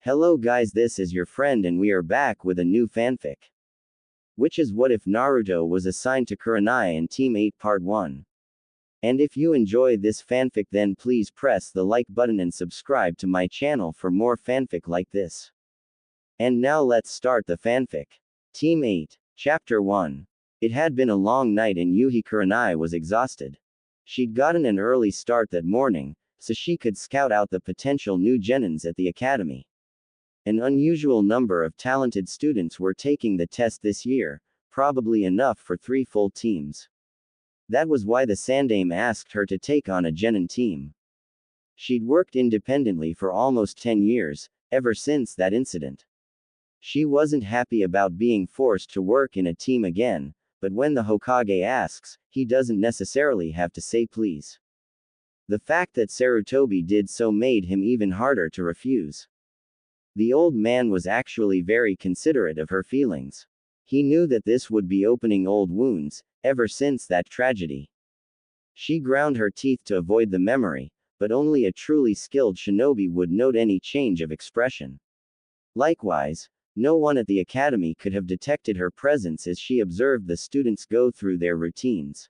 Hello guys, this is your friend and we are back with a new fanfic. Which is What If Naruto Was Assigned to Kurenai in Team 8 Part 1. And if you enjoy this fanfic then please press the like button and subscribe to my channel for more fanfic like this. And now let's start the fanfic. Team 8, Chapter 1. It had been a long night and Yuhi Kurenai was exhausted. She'd gotten an early start that morning, so she could scout out the potential new jonins at the academy. An unusual number of talented students were taking the test this year, probably enough for 3 full teams. That was why the Sandaime asked her to take on a jonin team. She'd worked independently for almost 10 years, ever since that incident. She wasn't happy about being forced to work in a team again, but when the Hokage asks, he doesn't necessarily have to say please. The fact that Sarutobi did so made him even harder to refuse. The old man was actually very considerate of her feelings. He knew that this would be opening old wounds, ever since that tragedy. She ground her teeth to avoid the memory, but only a truly skilled shinobi would note any change of expression. Likewise, no one at the academy could have detected her presence as she observed the students go through their routines.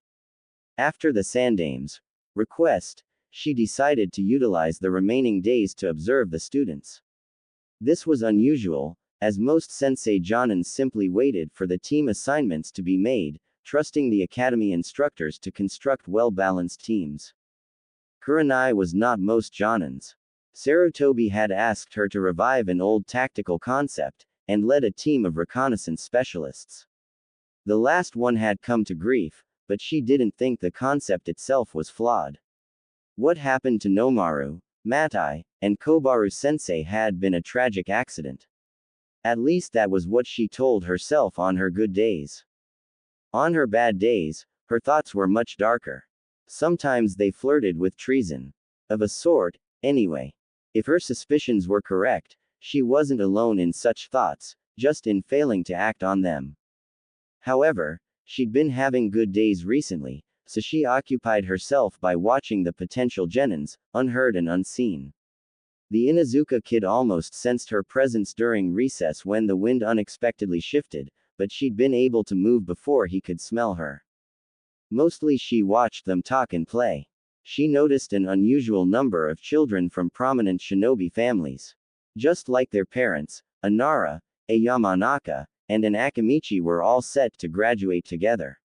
After the Sandaime's request, she decided to utilize the remaining days to observe the students. This was unusual, as most Sensei jonins simply waited for the team assignments to be made, trusting the academy instructors to construct well-balanced teams. Kurenai was not most jonins. Sarutobi had asked her to revive an old tactical concept, and led a team of reconnaissance specialists. The last one had come to grief, but she didn't think the concept itself was flawed. What happened to Nomaru, Matai, and Kobaru Sensei had been a tragic accident. At least that was what she told herself on her good days. On her bad days, her thoughts were much darker. Sometimes they flirted with treason. Of a sort, anyway. If her suspicions were correct, she wasn't alone in such thoughts, just in failing to act on them. However, she'd been having good days recently, so she occupied herself by watching the potential jonins, unheard and unseen. The Inuzuka kid almost sensed her presence during recess when the wind unexpectedly shifted, but she'd been able to move before he could smell her. Mostly she watched them talk and play. She noticed an unusual number of children from prominent shinobi families. Just like their parents, a Nara, a Yamanaka, and an Akamichi were all set to graduate together.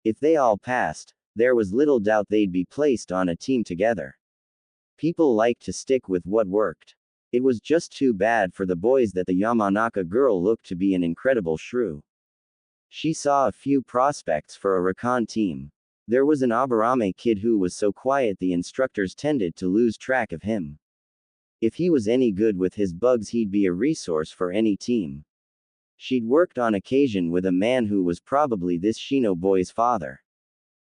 If they all passed, there was little doubt they'd be placed on a team together. People liked to stick with what worked. It was just too bad for the boys that the Yamanaka girl looked to be an incredible shrew. She saw a few prospects for a recon team. There was an Aburame kid who was so quiet the instructors tended to lose track of him. If he was any good with his bugs he'd be a resource for any team. She'd worked on occasion with a man who was probably this Shino boy's father.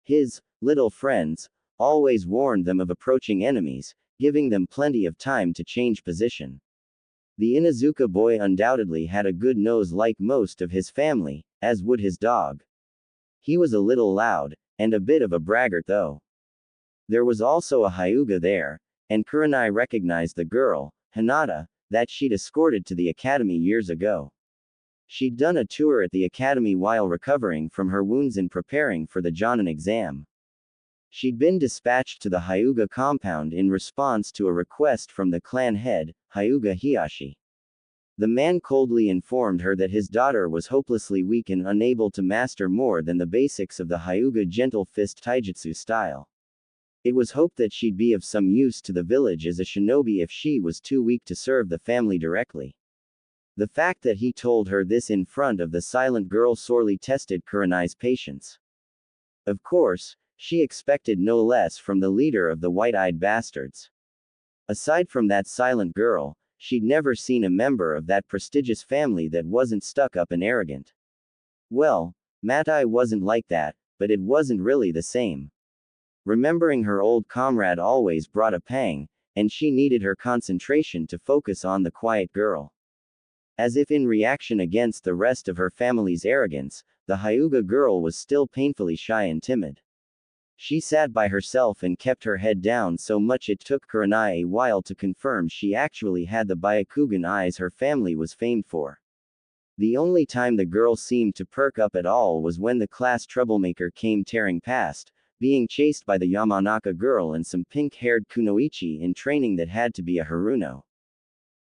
His little friends always warned them of approaching enemies, giving them plenty of time to change position. The Inuzuka boy undoubtedly had a good nose like most of his family, as would his dog. He was a little loud, and a bit of a braggart though. There was also a Hyuga there, and Kurenai recognized the girl, Hinata, that she'd escorted to the academy years ago. She'd done a tour at the academy while recovering from her wounds and preparing for the jonin exam. She'd been dispatched to the Hyuga compound in response to a request from the clan head, Hyuga Hiyashi. The man coldly informed her that his daughter was hopelessly weak and unable to master more than the basics of the Hyuga gentle fist taijutsu style. It was hoped that she'd be of some use to the village as a shinobi if she was too weak to serve the family directly. The fact that he told her this in front of the silent girl sorely tested Kurenai's patience. Of course, she expected no less from the leader of the white-eyed bastards. Aside from that silent girl, she'd never seen a member of that prestigious family that wasn't stuck up and arrogant. Well, Matai wasn't like that, but it wasn't really the same. Remembering her old comrade always brought a pang, and she needed her concentration to focus on the quiet girl. As if in reaction against the rest of her family's arrogance, the Hyuga girl was still painfully shy and timid. She sat by herself and kept her head down so much it took Kurenai a while to confirm she actually had the Byakugan eyes her family was famed for. The only time the girl seemed to perk up at all was when the class troublemaker came tearing past, being chased by the Yamanaka girl and some pink-haired kunoichi in training that had to be a Haruno.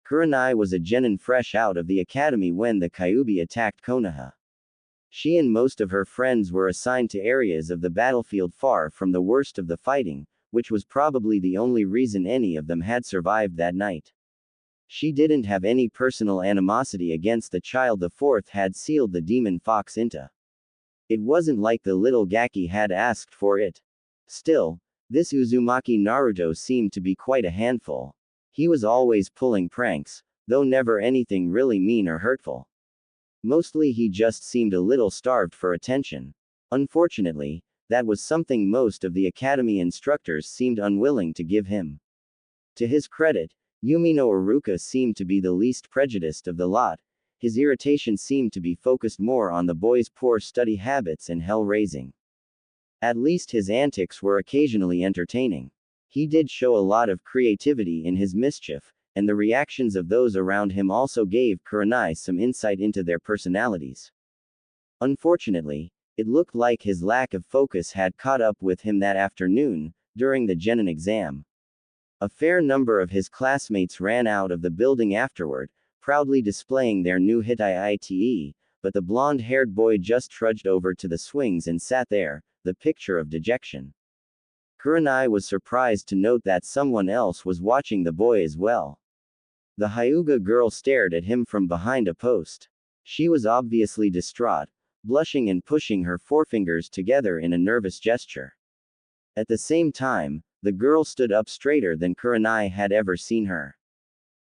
Kurenai was a genin fresh out of the academy when the Kyuubi attacked Konoha. She and most of her friends were assigned to areas of the battlefield far from the worst of the fighting, which was probably the only reason any of them had survived that night. She didn't have any personal animosity against the child the fourth had sealed the demon fox into. It wasn't like the little Gaki had asked for it. Still, this Uzumaki Naruto seemed to be quite a handful. He was always pulling pranks, though never anything really mean or hurtful. Mostly he just seemed a little starved for attention. Unfortunately, that was something most of the academy instructors seemed unwilling to give him. To his credit, Yumino Iruka seemed to be the least prejudiced of the lot. His irritation seemed to be focused more on the boy's poor study habits and hell-raising. At least his antics were occasionally entertaining. He did show a lot of creativity in his mischief, and the reactions of those around him also gave Kurenai some insight into their personalities. Unfortunately, it looked like his lack of focus had caught up with him that afternoon, during the genin exam. A fair number of his classmates ran out of the building afterward, proudly displaying their new Hiite, but the blonde-haired boy just trudged over to the swings and sat there, the picture of dejection. Kurenai was surprised to note that someone else was watching the boy as well. The Hyuga girl stared at him from behind a post. She was obviously distraught, blushing and pushing her forefingers together in a nervous gesture. At the same time, the girl stood up straighter than Kurenai had ever seen her.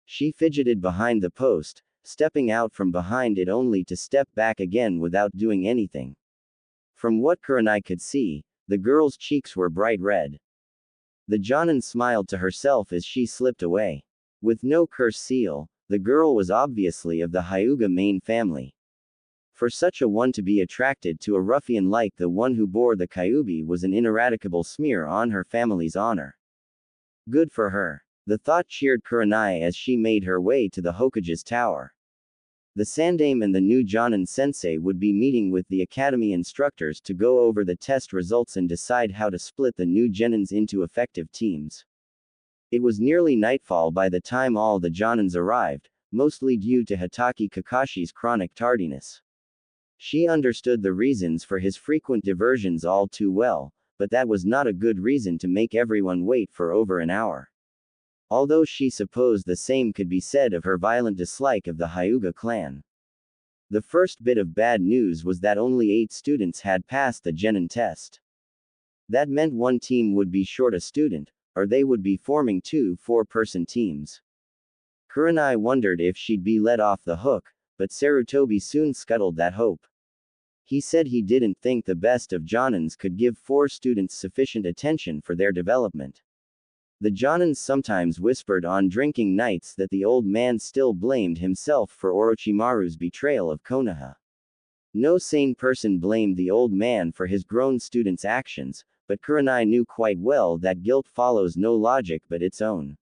She fidgeted behind the post, stepping out from behind it only to step back again without doing anything. From what Kurenai could see, the girl's cheeks were bright red. The jonin smiled to herself as she slipped away. With no curse seal, the girl was obviously of the Hyuga main family. For such a one to be attracted to a ruffian like the one who bore the Kyuubi was an ineradicable smear on her family's honor. Good for her. The thought cheered Kurenai as she made her way to the Hokage's tower. The Sandame and the new jonin Sensei would be meeting with the academy instructors to go over the test results and decide how to split the new genins into effective teams. It was nearly nightfall by the time all the jonins arrived, mostly due to Hitaki Kakashi's chronic tardiness. She understood the reasons for his frequent diversions all too well, but that was not a good reason to make everyone wait for over an hour. Although she supposed the same could be said of her violent dislike of the Hyuga clan. The first bit of bad news was that only 8 students had passed the genin test. That meant one team would be short a student, or they would be forming 2 4-person teams. Kurenai wondered if she'd be let off the hook, but Sarutobi soon scuttled that hope. He said he didn't think the best of jonins could give 4 students sufficient attention for their development. The jonins sometimes whispered on drinking nights that the old man still blamed himself for Orochimaru's betrayal of Konoha. No sane person blamed the old man for his grown students' actions, but Kurenai knew quite well that guilt follows no logic but its own.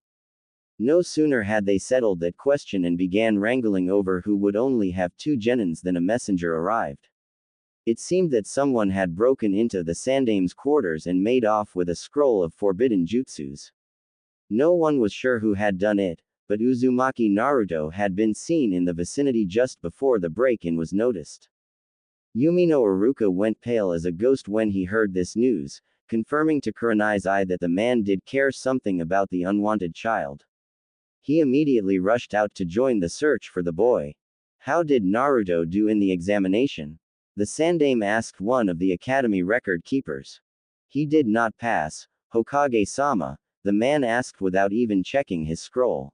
No sooner had they settled that question and began wrangling over who would only have 2 genins than a messenger arrived. It seemed that someone had broken into the Sandame's quarters and made off with a scroll of forbidden jutsus. No one was sure who had done it, but Uzumaki Naruto had been seen in the vicinity just before the break-in was noticed. Yumino Iruka went pale as a ghost when he heard this news, confirming to Kurenai's eye that the man did care something about the unwanted child. He immediately rushed out to join the search for the boy. How did Naruto do in the examination? The Sandame asked one of the academy record keepers. He did not pass, Hokage-sama, the man asked without even checking his scroll.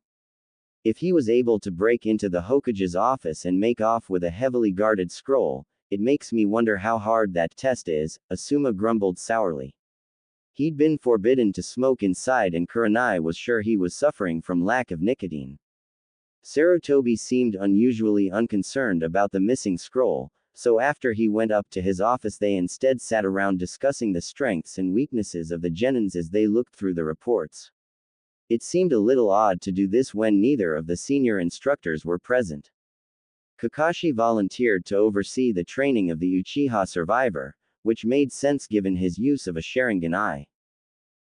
If he was able to break into the Hokage's office and make off with a heavily guarded scroll, it makes me wonder how hard that test is, Asuma grumbled sourly. He'd been forbidden to smoke inside and Kurenai was sure he was suffering from lack of nicotine. Sarutobi seemed unusually unconcerned about the missing scroll, so after he went up to his office they instead sat around discussing the strengths and weaknesses of the genins as they looked through the reports. It seemed a little odd to do this when neither of the senior instructors were present. Kakashi volunteered to oversee the training of the Uchiha survivor, which made sense given his use of a Sharingan.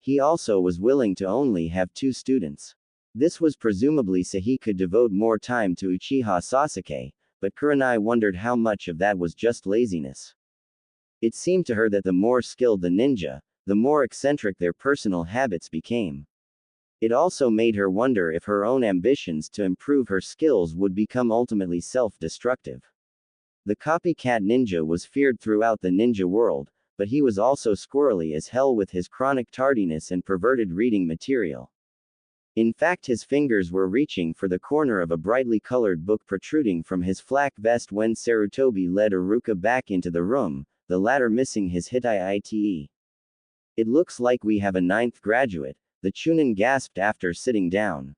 He also was willing to only have 2 students. This was presumably so he could devote more time to Uchiha Sasuke, but Kurenai wondered how much of that was just laziness. It seemed to her that the more skilled the ninja, the more eccentric their personal habits became. It also made her wonder if her own ambitions to improve her skills would become ultimately self-destructive. The copycat ninja was feared throughout the ninja world, but he was also squirrely as hell with his chronic tardiness and perverted reading material. In fact, his fingers were reaching for the corner of a brightly colored book protruding from his flak vest when Sarutobi led Iruka back into the room, the latter missing his Hitai-ite. It looks like we have a 9th graduate, the Chunin gasped after sitting down.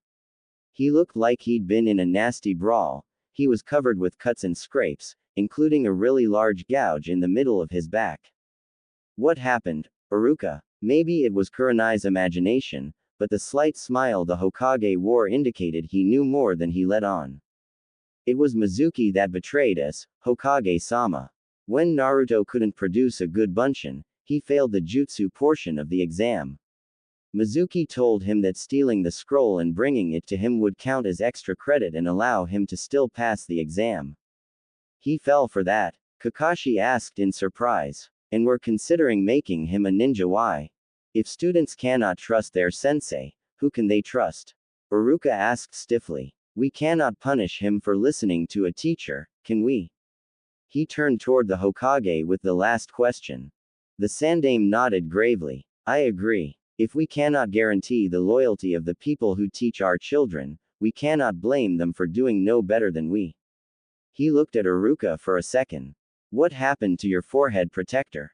He looked like he'd been in a nasty brawl. He was covered with cuts and scrapes, including a really large gouge in the middle of his back. What happened, Iruka? Maybe it was Kurenai's imagination, but the slight smile the Hokage wore indicated he knew more than he let on. It was Mizuki that betrayed us, Hokage-sama. When Naruto couldn't produce a good bunshin, he failed the jutsu portion of the exam. Mizuki told him that stealing the scroll and bringing it to him would count as extra credit and allow him to still pass the exam. He fell for that, Kakashi asked in surprise. And we're considering making him a ninja. Why? If students cannot trust their sensei, who can they trust? Iruka asked stiffly. We cannot punish him for listening to a teacher, can we? He turned toward the Hokage with the last question. The Sandaime nodded gravely. I agree. If we cannot guarantee the loyalty of the people who teach our children, we cannot blame them for doing no better than we. He looked at Iruka for a second. What happened to your forehead protector?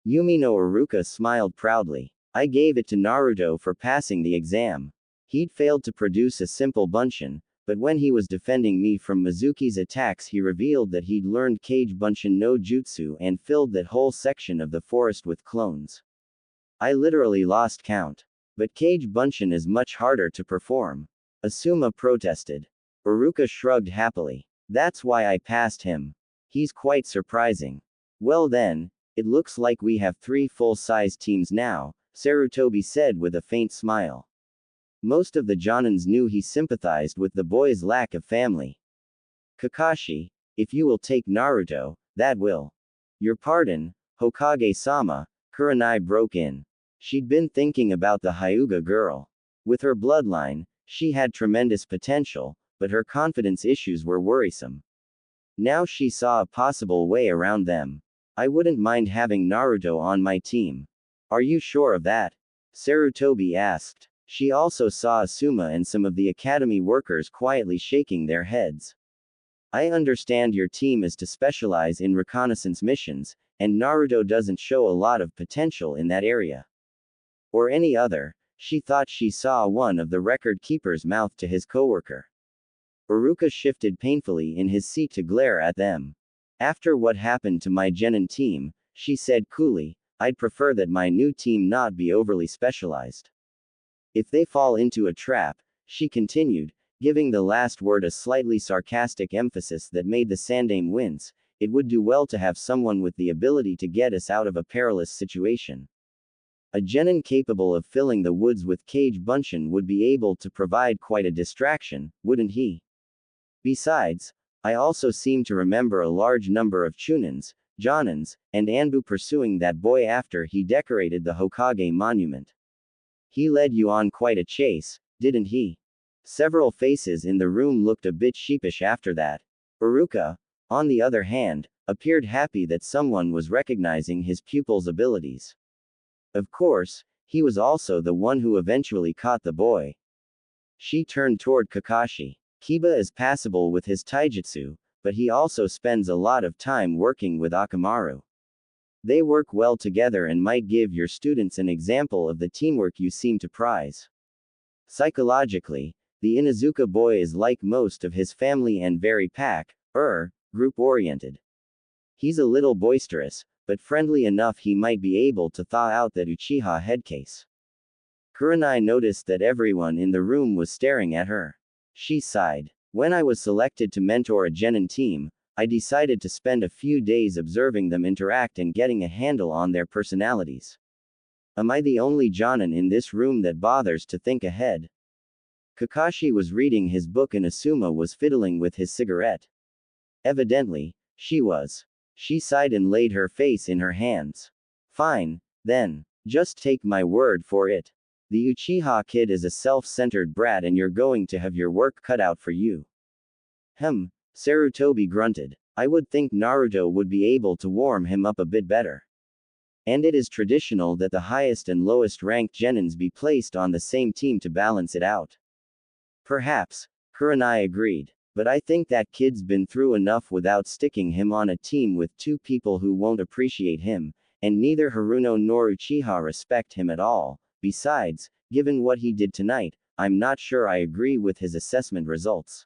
Yumi no Iruka smiled proudly. I gave it to Naruto for passing the exam. He'd failed to produce a simple bunshin, but when he was defending me from Mizuki's attacks he revealed that he'd learned Kage Bunshin no Jutsu and filled that whole section of the forest with clones. I literally lost count. But Kage Bunshin is much harder to perform. Asuma protested. Iruka shrugged happily. That's why I passed him. He's quite surprising. Well then, it looks like we have 3 full-size teams now, Sarutobi said with a faint smile. Most of the Jonins knew he sympathized with the boy's lack of family. Kakashi, if you will take Naruto, that will. Your pardon, Hokage-sama, Kurenai broke in. She'd been thinking about the Hyuga girl. With her bloodline, she had tremendous potential, but her confidence issues were worrisome. Now she saw a possible way around them. I wouldn't mind having Naruto on my team. Are you sure of that? Sarutobi asked. She also saw Asuma and some of the academy workers quietly shaking their heads. I understand your team is to specialize in reconnaissance missions, and Naruto doesn't show a lot of potential in that area. Or any other, she thought she saw one of the record keeper's mouth to his coworker. Iruka shifted painfully in his seat to glare at them. After what happened to my genin team, she said coolly, I'd prefer that my new team not be overly specialized. If they fall into a trap, she continued, giving the last word a slightly sarcastic emphasis that made the Sandaime wince, it would do well to have someone with the ability to get us out of a perilous situation. A genin capable of filling the woods with Kage Bunshin would be able to provide quite a distraction, wouldn't he? Besides, I also seem to remember a large number of Chunins, Jonins, and Anbu pursuing that boy after he decorated the Hokage monument. He led you on quite a chase, didn't he? Several faces in the room looked a bit sheepish after that. Iruka, on the other hand, appeared happy that someone was recognizing his pupil's abilities. Of course, he was also the one who eventually caught the boy. She turned toward Kakashi. Kiba is passable with his taijutsu, but he also spends a lot of time working with Akamaru. They work well together and might give your students an example of the teamwork you seem to prize. Psychologically, the Inuzuka boy is like most of his family and very group-oriented. He's a little boisterous, but friendly enough he might be able to thaw out that Uchiha headcase. Kurenai noticed that everyone in the room was staring at her. She sighed. When I was selected to mentor a jonin team, I decided to spend a few days observing them interact and getting a handle on their personalities. Am I the only jonin in this room that bothers to think ahead? Kakashi was reading his book and Asuma was fiddling with his cigarette. Evidently, she was. She sighed and laid her face in her hands. Fine, then. Just take my word for it. The Uchiha kid is a self-centered brat and you're going to have your work cut out for you. Sarutobi grunted. I would think Naruto would be able to warm him up a bit better. And it is traditional that the highest and lowest ranked genins be placed on the same team to balance it out. Perhaps, Kurenai agreed. But I think that kid's been through enough without sticking him on a team with two people who won't appreciate him, and neither Haruno nor Uchiha respect him at all. Besides, given what he did tonight, I'm not sure I agree with his assessment results.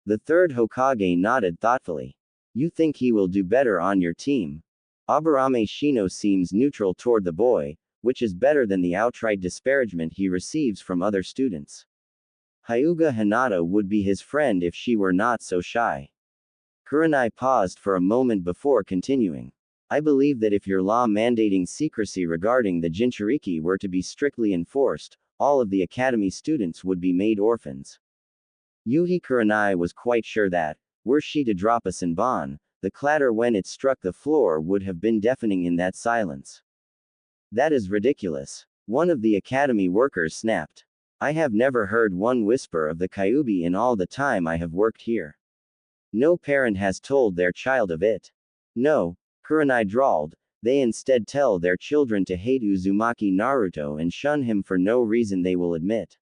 The third Hokage nodded thoughtfully. You think he will do better on your team? Aburame Shino seems neutral toward the boy, which is better than the outright disparagement he receives from other students. Hyuga Hinata would be his friend if she were not so shy. Kurenai paused for a moment before continuing. I believe that if your law mandating secrecy regarding the Jinchuriki were to be strictly enforced, all of the academy students would be made orphans. Yuhi Kurenai was quite sure that, were she to drop a senbon, the clatter when it struck the floor would have been deafening in that silence. That is ridiculous. One of the academy workers snapped. I have never heard one whisper of the Kyuubi in all the time I have worked here. No parent has told their child of it. No, Kurenai drawled, they instead tell their children to hate Uzumaki Naruto and shun him for no reason they will admit.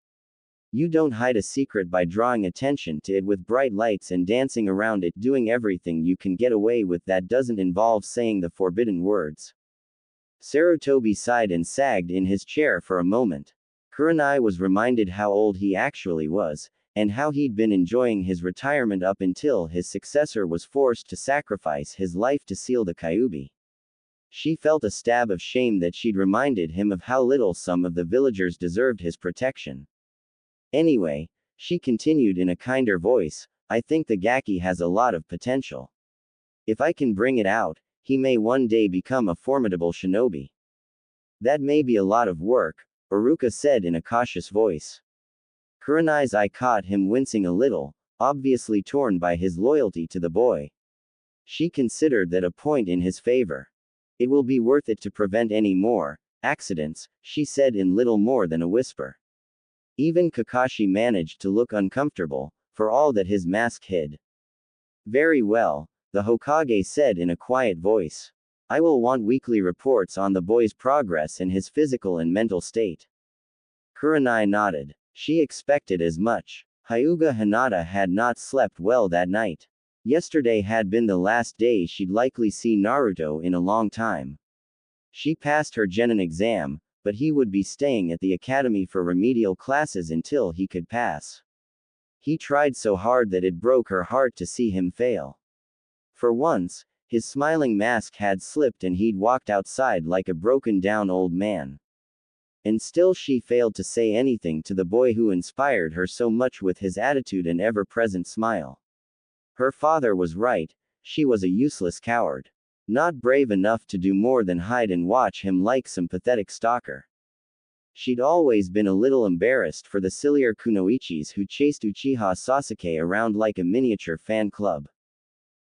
You don't hide a secret by drawing attention to it with bright lights and dancing around it, doing everything you can get away with that doesn't involve saying the forbidden words. Sarutobi sighed and sagged in his chair for a moment. Kurenai was reminded how old he actually was, and how he'd been enjoying his retirement up until his successor was forced to sacrifice his life to seal the Kyuubi. She felt a stab of shame that she'd reminded him of how little some of the villagers deserved his protection. Anyway, she continued in a kinder voice, I think the Gaki has a lot of potential. If I can bring it out, he may one day become a formidable shinobi. That may be a lot of work, Iruka said in a cautious voice. Kurenai's eye caught him wincing a little, obviously torn by his loyalty to the boy. She considered that a point in his favor. It will be worth it to prevent any more accidents, she said in little more than a whisper. Even Kakashi managed to look uncomfortable, for all that his mask hid. Very well, the Hokage said in a quiet voice. I will want weekly reports on the boy's progress and his physical and mental state. Kurenai nodded. She expected as much. Hyuga Hinata had not slept well that night. Yesterday had been the last day she'd likely see Naruto in a long time. She passed her genin exam, but he would be staying at the academy for remedial classes until he could pass. He tried so hard that it broke her heart to see him fail. For once, his smiling mask had slipped and he'd walked outside like a broken-down old man. And still she failed to say anything to the boy who inspired her so much with his attitude and ever-present smile. Her father was right, she was a useless coward. Not brave enough to do more than hide and watch him like some pathetic stalker. She'd always been a little embarrassed for the sillier kunoichis who chased Uchiha Sasuke around like a miniature fan club.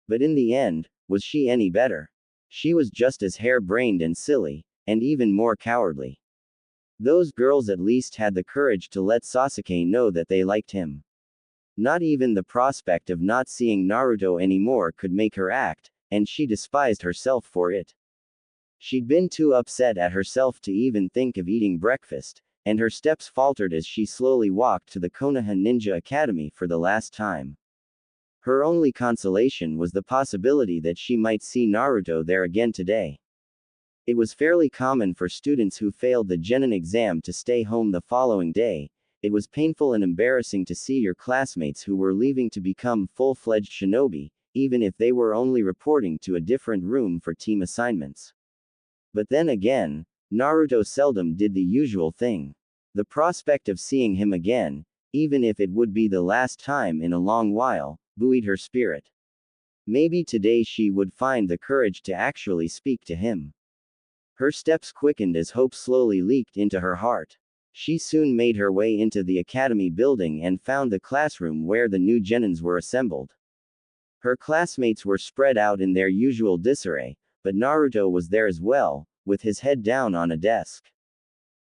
But in the end, was she any better? She was just as harebrained and silly, and even more cowardly. Those girls at least had the courage to let Sasuke know that they liked him. Not even the prospect of not seeing Naruto anymore could make her act, and she despised herself for it. She'd been too upset at herself to even think of eating breakfast, and her steps faltered as she slowly walked to the Konoha Ninja Academy for the last time. Her only consolation was the possibility that she might see Naruto there again today. It was fairly common for students who failed the genin exam to stay home the following day. It was painful and embarrassing to see your classmates who were leaving to become full-fledged shinobi, even if they were only reporting to a different room for team assignments. But then again, Naruto seldom did the usual thing. The prospect of seeing him again, even if it would be the last time in a long while, buoyed her spirit. Maybe today she would find the courage to actually speak to him. Her steps quickened as hope slowly leaked into her heart. She soon made her way into the academy building and found the classroom where the new genins were assembled. Her classmates were spread out in their usual disarray, but Naruto was there as well, with his head down on a desk.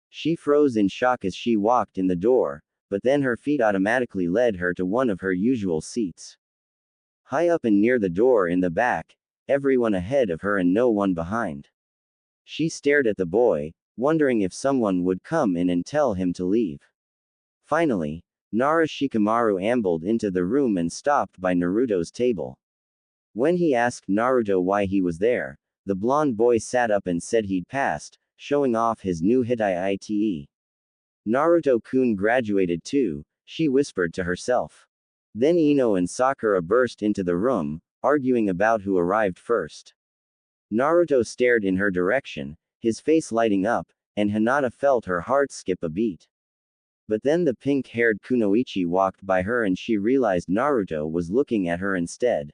She froze in shock as she walked in the door, but then her feet automatically led her to one of her usual seats. High up and near the door in the back, everyone ahead of her and no one behind. She stared at the boy, wondering if someone would come in and tell him to leave. Finally, Nara Shikamaru ambled into the room and stopped by Naruto's table. When he asked Naruto why he was there, the blonde boy sat up and said he'd passed, showing off his new Hite. Naruto-kun graduated too, she whispered to herself. Then Ino and Sakura burst into the room, arguing about who arrived first. Naruto stared in her direction, his face lighting up, and Hinata felt her heart skip a beat. But then the pink-haired Kunoichi walked by her and she realized Naruto was looking at her instead.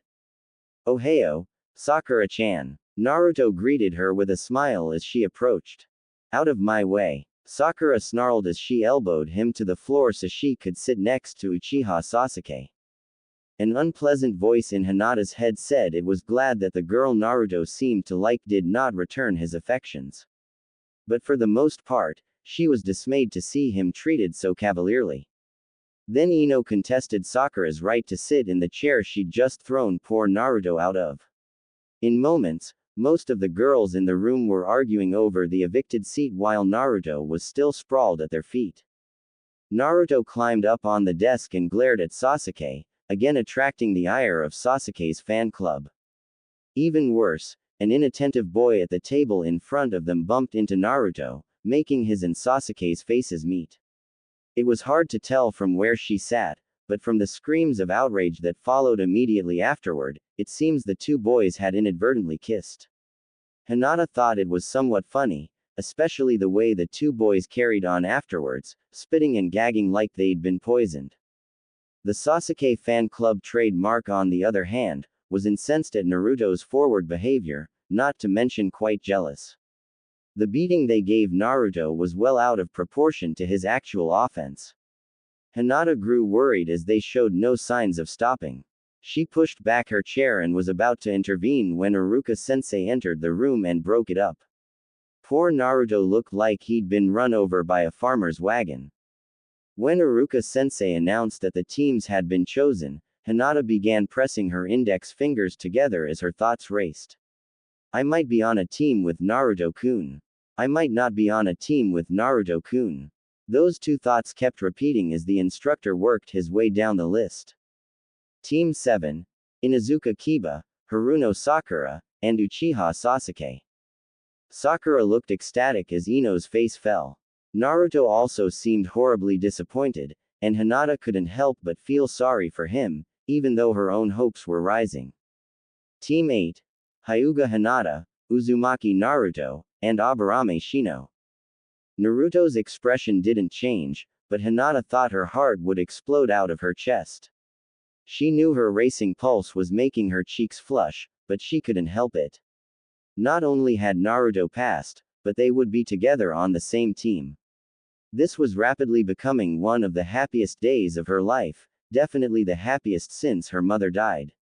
"Ohio, Sakura-chan." Naruto greeted her with a smile as she approached. "Out of my way." Sakura snarled as she elbowed him to the floor so she could sit next to Uchiha Sasuke. An unpleasant voice in Hinata's head said it was glad that the girl Naruto seemed to like did not return his affections. But for the most part, she was dismayed to see him treated so cavalierly. Then Ino contested Sakura's right to sit in the chair she'd just thrown poor Naruto out of. In moments, most of the girls in the room were arguing over the evicted seat while Naruto was still sprawled at their feet. Naruto climbed up on the desk and glared at Sasuke, again attracting the ire of Sasuke's fan club. Even worse, an inattentive boy at the table in front of them bumped into Naruto, making his and Sasuke's faces meet. It was hard to tell from where she sat, but from the screams of outrage that followed immediately afterward, it seems the two boys had inadvertently kissed. Hinata thought it was somewhat funny, especially the way the two boys carried on afterwards, spitting and gagging like they'd been poisoned. The Sasuke fan club trademark, on the other hand, was incensed at Naruto's forward behavior, not to mention quite jealous. The beating they gave Naruto was well out of proportion to his actual offense. Hinata grew worried as they showed no signs of stopping. She pushed back her chair and was about to intervene when Iruka-sensei entered the room and broke it up. Poor Naruto looked like he'd been run over by a farmer's wagon. When Iruka-sensei announced that the teams had been chosen, Hinata began pressing her index fingers together as her thoughts raced. I might be on a team with Naruto-kun. I might not be on a team with Naruto-kun. Those two thoughts kept repeating as the instructor worked his way down the list. Team 7. Inuzuka Kiba, Haruno Sakura, and Uchiha Sasuke. Sakura looked ecstatic as Ino's face fell. Naruto also seemed horribly disappointed, and Hinata couldn't help but feel sorry for him, even though her own hopes were rising. Team 8. Hyuga Hinata, Uzumaki Naruto, and Aburame Shino. Naruto's expression didn't change, but Hinata thought her heart would explode out of her chest. She knew her racing pulse was making her cheeks flush, but she couldn't help it. Not only had Naruto passed, but they would be together on the same team. This was rapidly becoming one of the happiest days of her life, definitely the happiest since her mother died.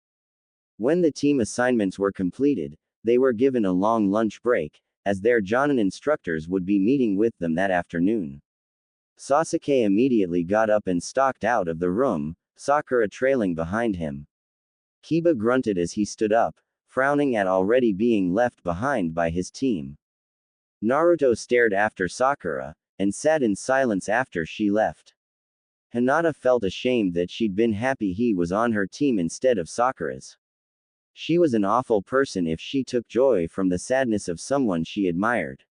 When the team assignments were completed, they were given a long lunch break, as their jonin instructors would be meeting with them that afternoon. Sasuke immediately got up and stalked out of the room, Sakura trailing behind him. Kiba grunted as he stood up, frowning at already being left behind by his team. Naruto stared after Sakura, and sat in silence after she left. Hinata felt ashamed that she'd been happy he was on her team instead of Sakura's. She was an awful person if she took joy from the sadness of someone she admired.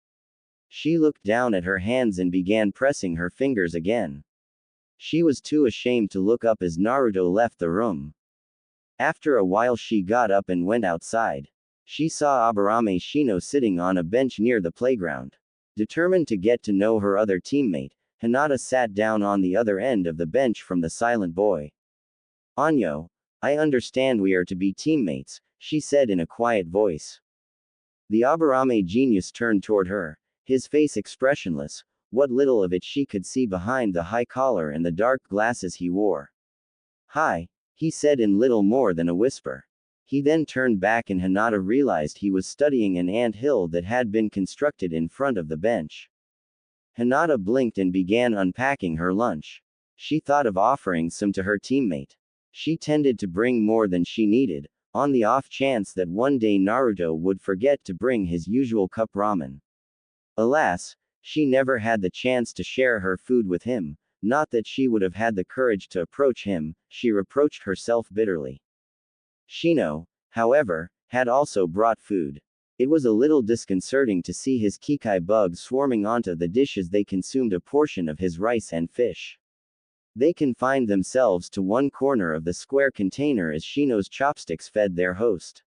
She looked down at her hands and began pressing her fingers again. She was too ashamed to look up as Naruto left the room. After a while she got up and went outside. She saw Aburame Shino sitting on a bench near the playground. Determined to get to know her other teammate, Hinata sat down on the other end of the bench from the silent boy. Anyo, I understand we are to be teammates, she said in a quiet voice. The Aburame genius turned toward her, his face expressionless, what little of it she could see behind the high collar and the dark glasses he wore. Hi, he said in little more than a whisper. He then turned back and Hinata realized he was studying an ant hill that had been constructed in front of the bench. Hinata blinked and began unpacking her lunch. She thought of offering some to her teammate. She tended to bring more than she needed, on the off chance that one day Naruto would forget to bring his usual cup ramen. Alas, she never had the chance to share her food with him, not that she would have had the courage to approach him, she reproached herself bitterly. Shino, however, had also brought food. It was a little disconcerting to see his kikai bugs swarming onto the dish as they consumed a portion of his rice and fish. They confined themselves to one corner of the square container as Shino's chopsticks fed their host.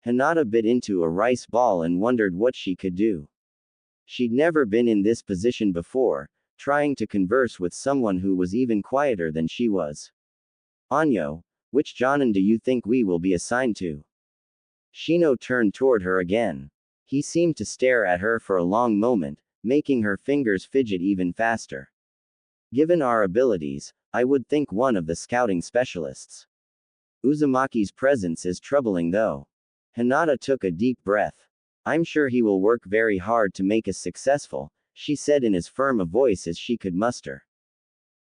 Hinata bit into a rice ball and wondered what she could do. She'd never been in this position before, trying to converse with someone who was even quieter than she was. Anyo, which jonin do you think we will be assigned to? Shino turned toward her again. He seemed to stare at her for a long moment, making her fingers fidget even faster. Given our abilities, I would think one of the scouting specialists. Uzumaki's presence is troubling though. Hinata took a deep breath. I'm sure he will work very hard to make us successful, she said in as firm a voice as she could muster.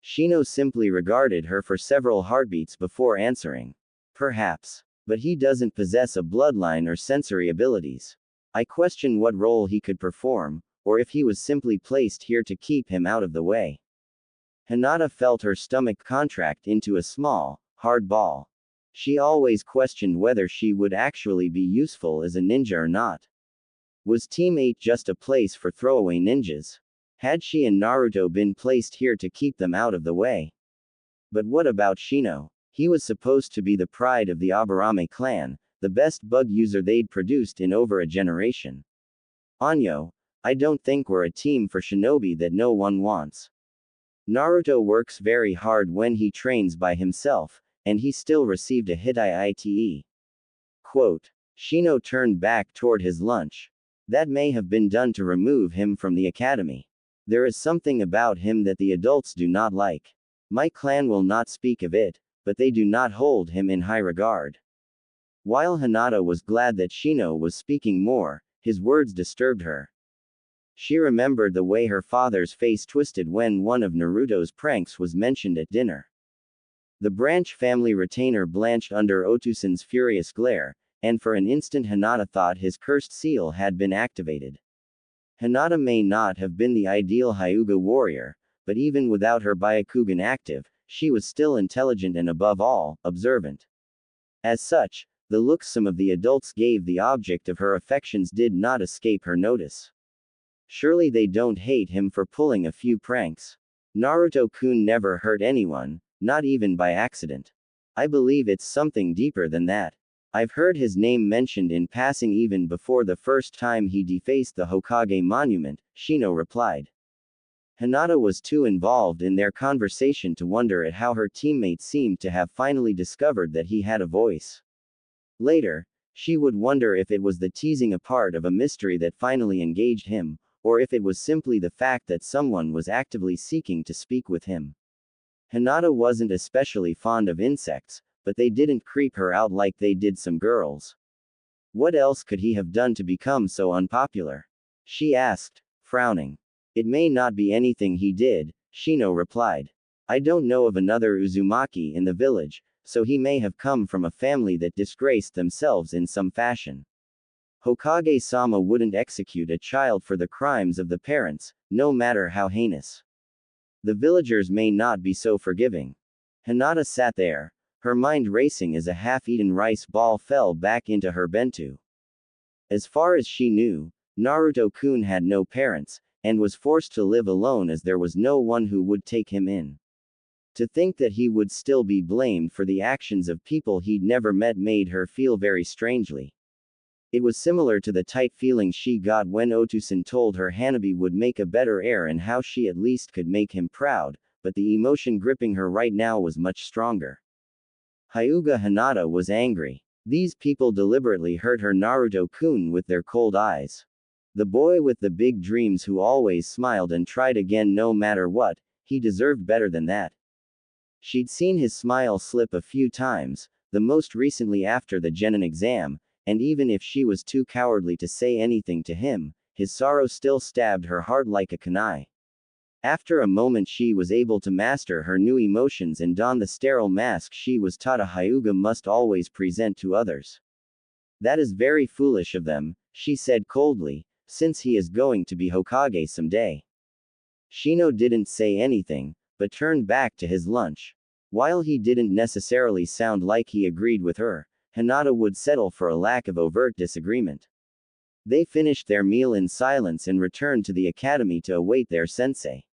Shino simply regarded her for several heartbeats before answering. Perhaps. But he doesn't possess a bloodline or sensory abilities. I question what role he could perform, or if he was simply placed here to keep him out of the way. Hinata felt her stomach contract into a small, hard ball. She always questioned whether she would actually be useful as a ninja or not. Was Team 8 just a place for throwaway ninjas? Had she and Naruto been placed here to keep them out of the way? But what about Shino? He was supposed to be the pride of the Aburame clan, the best bug user they'd produced in over a generation. Anyo, I don't think we're a team for shinobi that no one wants. Naruto works very hard when he trains by himself, and he still received a hit. Quote. Shino turned back toward his lunch. That may have been done to remove him from the academy. There is something about him that the adults do not like. My clan will not speak of it, but they do not hold him in high regard. While Hinata was glad that Shino was speaking more, his words disturbed her. She remembered the way her father's face twisted when one of Naruto's pranks was mentioned at dinner. The Branch family retainer blanched under Otusan's furious glare, and for an instant Hinata thought his cursed seal had been activated. Hinata may not have been the ideal Hyuga warrior, but even without her Byakugan active, she was still intelligent and above all, observant. As such, the looks some of the adults gave the object of her affections did not escape her notice. Surely they don't hate him for pulling a few pranks. Naruto-kun never hurt anyone, not even by accident. I believe it's something deeper than that. I've heard his name mentioned in passing even before the first time he defaced the Hokage monument, Shino replied. Hinata was too involved in their conversation to wonder at how her teammates seemed to have finally discovered that he had a voice. Later, she would wonder if it was the teasing apart of a mystery that finally engaged him, or if it was simply the fact that someone was actively seeking to speak with him. Hinata wasn't especially fond of insects, but they didn't creep her out like they did some girls. What else could he have done to become so unpopular? She asked, frowning. It may not be anything he did, Shino replied. I don't know of another Uzumaki in the village, so he may have come from a family that disgraced themselves in some fashion. Hokage-sama wouldn't execute a child for the crimes of the parents, no matter how heinous. The villagers may not be so forgiving. Hinata sat there, her mind racing as a half-eaten rice ball fell back into her bento. As far as she knew, Naruto-kun had no parents, and was forced to live alone as there was no one who would take him in. To think that he would still be blamed for the actions of people he'd never met made her feel very strangely. It was similar to the tight feeling she got when Otusan told her Hanabi would make a better heir and how she at least could make him proud, but the emotion gripping her right now was much stronger. Hyuga Hinata was angry. These people deliberately hurt her Naruto-kun with their cold eyes. The boy with the big dreams who always smiled and tried again no matter what, he deserved better than that. She'd seen his smile slip a few times, the most recently after the jonin exam, and even if she was too cowardly to say anything to him, his sorrow still stabbed her heart like a kunai. After a moment she was able to master her new emotions and don the sterile mask she was taught a Hyuga must always present to others. That is very foolish of them, she said coldly, since he is going to be Hokage someday. Shino didn't say anything, but turned back to his lunch. While he didn't necessarily sound like he agreed with her, Hinata would settle for a lack of overt disagreement. They finished their meal in silence and returned to the academy to await their sensei.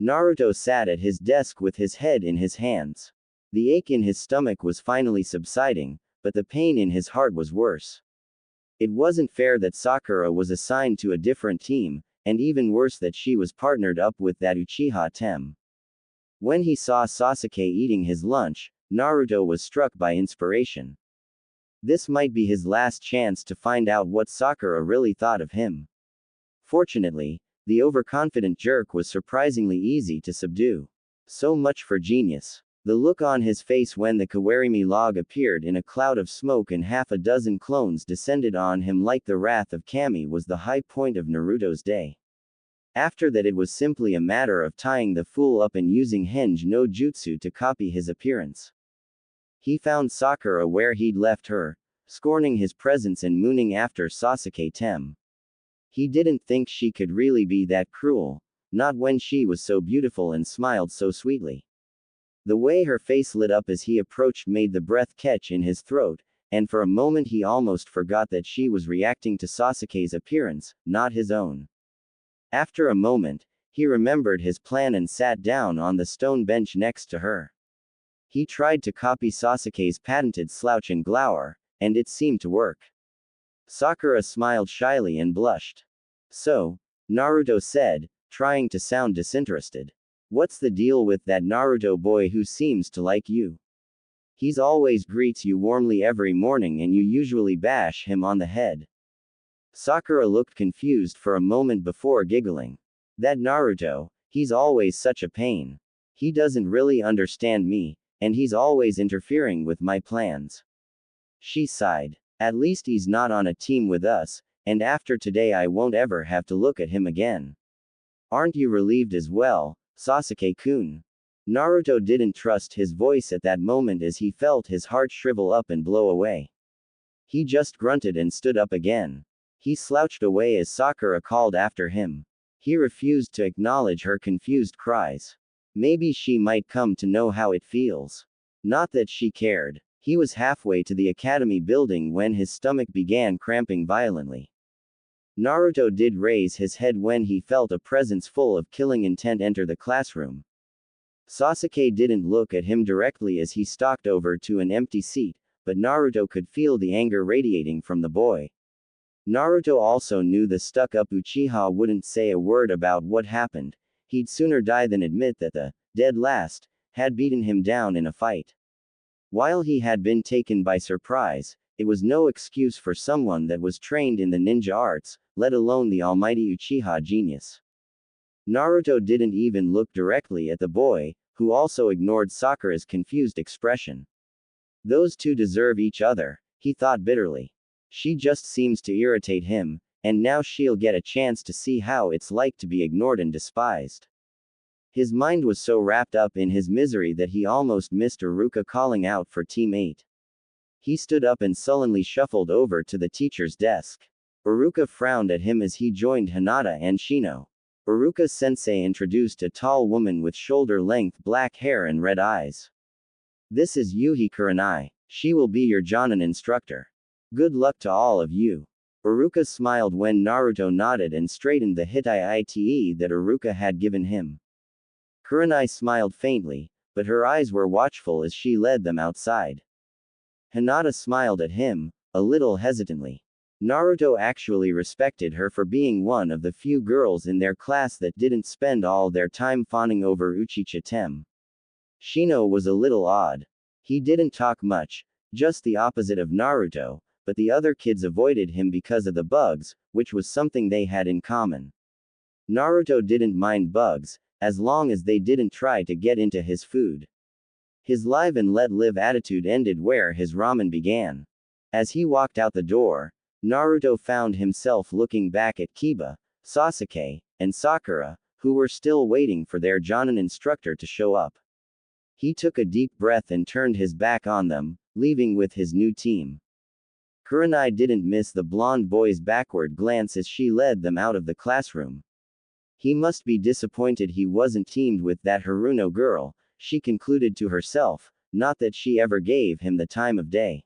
Naruto sat at his desk with his head in his hands. The ache in his stomach was finally subsiding, but the pain in his heart was worse. It wasn't fair that Sakura was assigned to a different team, and even worse that she was partnered up with that Uchiha Tem. When he saw Sasuke eating his lunch, Naruto was struck by inspiration. This might be his last chance to find out what Sakura really thought of him. Fortunately, the overconfident jerk was surprisingly easy to subdue. So much for genius. The look on his face when the Kawarimi log appeared in a cloud of smoke and half a dozen clones descended on him like the wrath of Kami was the high point of Naruto's day. After that it was simply a matter of tying the fool up and using Henge no Jutsu to copy his appearance. He found Sakura where he'd left her, scorning his presence and mooning after Sasuke Tem. He didn't think she could really be that cruel, not when she was so beautiful and smiled so sweetly. The way her face lit up as he approached made the breath catch in his throat, and for a moment he almost forgot that she was reacting to Sasuke's appearance, not his own. After a moment, he remembered his plan and sat down on the stone bench next to her. He tried to copy Sasuke's patented slouch and glower, and it seemed to work. Sakura smiled shyly and blushed. "So," Naruto said, trying to sound disinterested. "What's the deal with that Naruto boy who seems to like you? He's always greets you warmly every morning and you usually bash him on the head." Sakura looked confused for a moment before giggling. "That Naruto, he's always such a pain. He doesn't really understand me, and he's always interfering with my plans." She sighed. "At least he's not on a team with us, and after today I won't ever have to look at him again. Aren't you relieved as well, Sasuke-kun?" Naruto didn't trust his voice at that moment as he felt his heart shrivel up and blow away. He just grunted and stood up again. He slouched away as Sakura called after him. He refused to acknowledge her confused cries. Maybe she might come to know how it feels. Not that she cared. He was halfway to the academy building when his stomach began cramping violently. Naruto did raise his head when he felt a presence full of killing intent enter the classroom. Sasuke didn't look at him directly as he stalked over to an empty seat, but Naruto could feel the anger radiating from the boy. Naruto also knew the stuck-up Uchiha wouldn't say a word about what happened. He'd sooner die than admit that the dead last had beaten him down in a fight. While he had been taken by surprise, it was no excuse for someone that was trained in the ninja arts, let alone the almighty Uchiha genius. Naruto didn't even look directly at the boy, who also ignored Sakura's confused expression. Those two deserve each other, he thought bitterly. She just seems to irritate him, and now she'll get a chance to see how it's like to be ignored and despised. His mind was so wrapped up in his misery that he almost missed Iruka calling out for Team 8. He stood up and sullenly shuffled over to the teacher's desk. Iruka frowned at him as he joined Hinata and Shino. Iruka's sensei introduced a tall woman with shoulder-length black hair and red eyes. "This is Yuhi Kurenai. She will be your jonin instructor. Good luck to all of you." Iruka smiled when Naruto nodded and straightened the Hittite that Iruka had given him. Kurenai smiled faintly, but her eyes were watchful as she led them outside. Hinata smiled at him, a little hesitantly. Naruto actually respected her for being one of the few girls in their class that didn't spend all their time fawning over Uchiha Tem. Shino was a little odd. He didn't talk much, just the opposite of Naruto, but the other kids avoided him because of the bugs, which was something they had in common. Naruto didn't mind bugs, as long as they didn't try to get into his food. His live and let live attitude ended where his ramen began. As he walked out the door, Naruto found himself looking back at Kiba, Sasuke, and Sakura, who were still waiting for their jonin instructor to show up. He took a deep breath and turned his back on them, leaving with his new team. Kurenai didn't miss the blonde boy's backward glance as she led them out of the classroom. He must be disappointed he wasn't teamed with that Haruno girl, she concluded to herself, not that she ever gave him the time of day.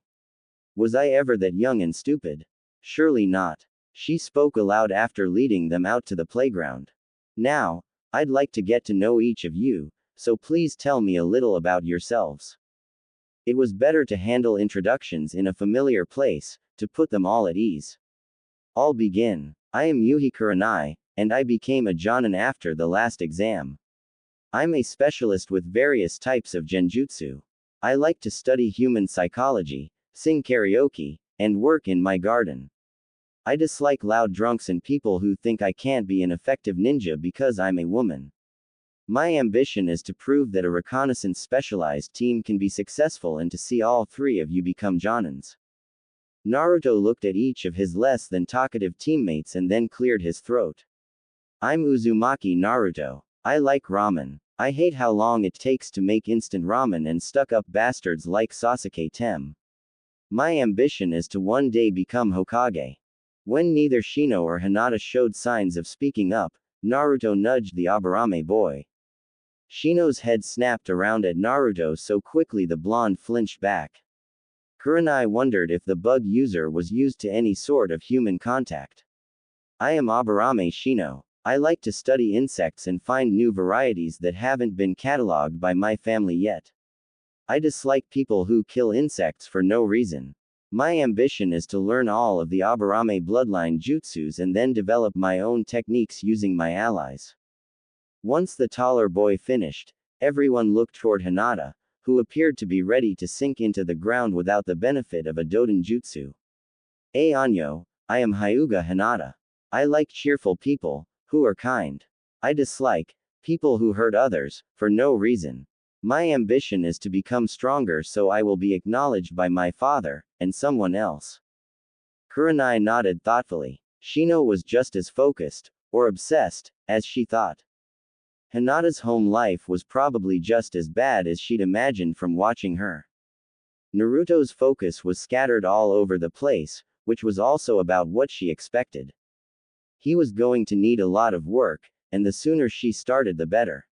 Was I ever that young and stupid? Surely not. She spoke aloud after leading them out to the playground. Now, I'd like to get to know each of you, so please tell me a little about yourselves. It was better to handle introductions in a familiar place, to put them all at ease. I'll begin. I am Yuhi Kurenai, and I became a jonin after the last exam. I'm a specialist with various types of genjutsu. I like to study human psychology, sing karaoke, and work in my garden. I dislike loud drunks and people who think I can't be an effective ninja because I'm a woman. My ambition is to prove that a reconnaissance specialized team can be successful and to see all three of you become jonins. Naruto looked at each of his less than talkative teammates and then cleared his throat. I'm Uzumaki Naruto. I like ramen. I hate how long it takes to make instant ramen and stuck-up bastards like Sasuke Tem. My ambition is to one day become Hokage. When neither Shino or Hinata showed signs of speaking up, Naruto nudged the Aburame boy. Shino's head snapped around at Naruto so quickly the blonde flinched back. Kurenai wondered if the bug user was used to any sort of human contact. I am Aburame Shino. I like to study insects and find new varieties that haven't been catalogued by my family yet. I dislike people who kill insects for no reason. My ambition is to learn all of the Aburame bloodline jutsus and then develop my own techniques using my allies. Once the taller boy finished, everyone looked toward Hinata, who appeared to be ready to sink into the ground without the benefit of a doden jutsu. Anyo, I am Hyuga Hinata. I like cheerful people, who are kind. I dislike people who hurt others, for no reason. My ambition is to become stronger so I will be acknowledged by my father, and someone else. Kurenai nodded thoughtfully. Shino was just as focused, or obsessed, as she thought. Hinata's home life was probably just as bad as she'd imagined from watching her. Naruto's focus was scattered all over the place, which was also about what she expected. He was going to need a lot of work, and the sooner she started the better.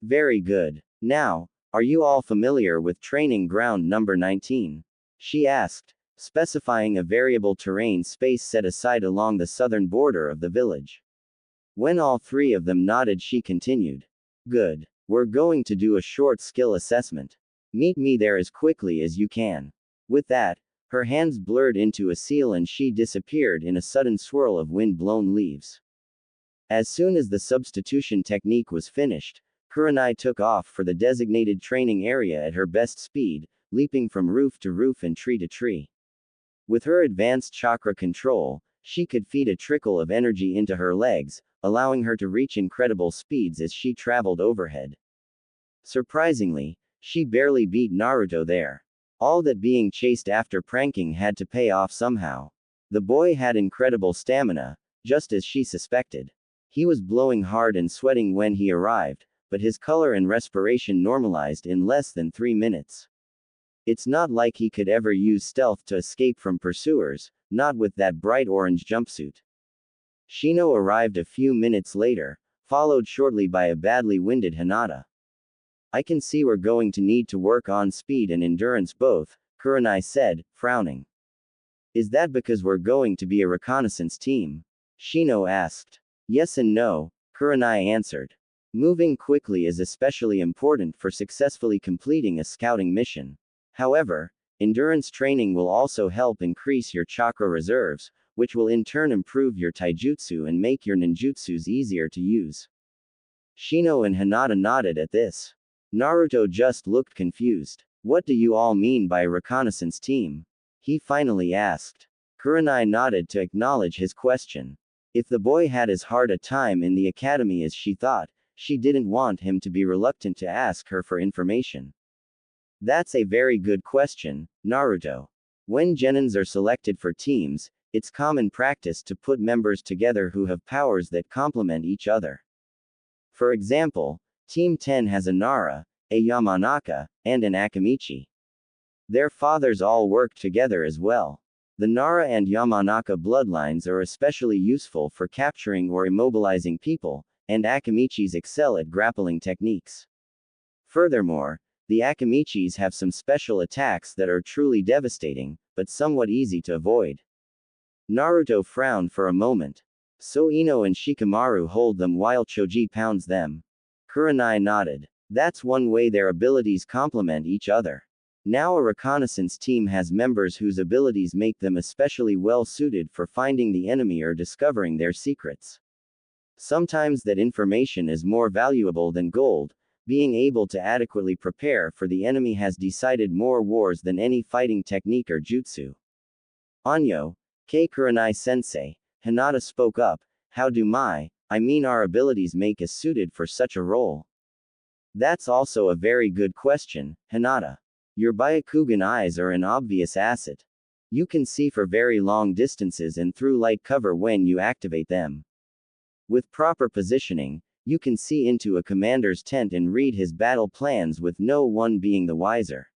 Very good. Now, are you all familiar with training ground number 19? She asked, specifying a variable terrain space set aside along the southern border of the village. When all three of them nodded, she continued. Good. We're going to do a short skill assessment. Meet me there as quickly as you can. With that, her hands blurred into a seal and she disappeared in a sudden swirl of wind-blown leaves. As soon as the substitution technique was finished, Kurenai took off for the designated training area at her best speed, leaping from roof to roof and tree to tree. With her advanced chakra control, she could feed a trickle of energy into her legs, allowing her to reach incredible speeds as she traveled overhead. Surprisingly, she barely beat Naruto there. All that being chased after pranking had to pay off somehow. The boy had incredible stamina, just as she suspected. He was blowing hard and sweating when he arrived, but his color and respiration normalized in less than 3 minutes. It's not like he could ever use stealth to escape from pursuers, not with that bright orange jumpsuit. Shino arrived a few minutes later, followed shortly by a badly winded Hinata. I can see we're going to need to work on speed and endurance both, Kurenai said, frowning. Is that because we're going to be a reconnaissance team? Shino asked. Yes and no, Kurenai answered. Moving quickly is especially important for successfully completing a scouting mission. However, endurance training will also help increase your chakra reserves, which will in turn improve your taijutsu and make your ninjutsus easier to use. Shino and Hinata nodded at this. Naruto just looked confused. What do you all mean by reconnaissance team? He finally asked. Kurenai nodded to acknowledge his question. If the boy had as hard a time in the academy as she thought, she didn't want him to be reluctant to ask her for information. That's a very good question, Naruto. When genins are selected for teams, it's common practice to put members together who have powers that complement each other. For example, Team 10 has a Nara, a Yamanaka, and an Akamichi. Their fathers all work together as well. The Nara and Yamanaka bloodlines are especially useful for capturing or immobilizing people, and Akamichis excel at grappling techniques. Furthermore, the Akamichis have some special attacks that are truly devastating, but somewhat easy to avoid. Naruto frowned for a moment. So Ino and Shikamaru hold them while Choji pounds them. Kurenai nodded. That's one way their abilities complement each other. Now a reconnaissance team has members whose abilities make them especially well suited for finding the enemy or discovering their secrets. Sometimes that information is more valuable than gold. Being able to adequately prepare for the enemy has decided more wars than any fighting technique or jutsu. Anyo, Kurenai Sensei, Hinata spoke up, how do I mean our abilities make us suited for such a role? That's also a very good question, Hinata. Your Byakugan eyes are an obvious asset. You can see for very long distances and through light cover when you activate them. With proper positioning, you can see into a commander's tent and read his battle plans with no one being the wiser.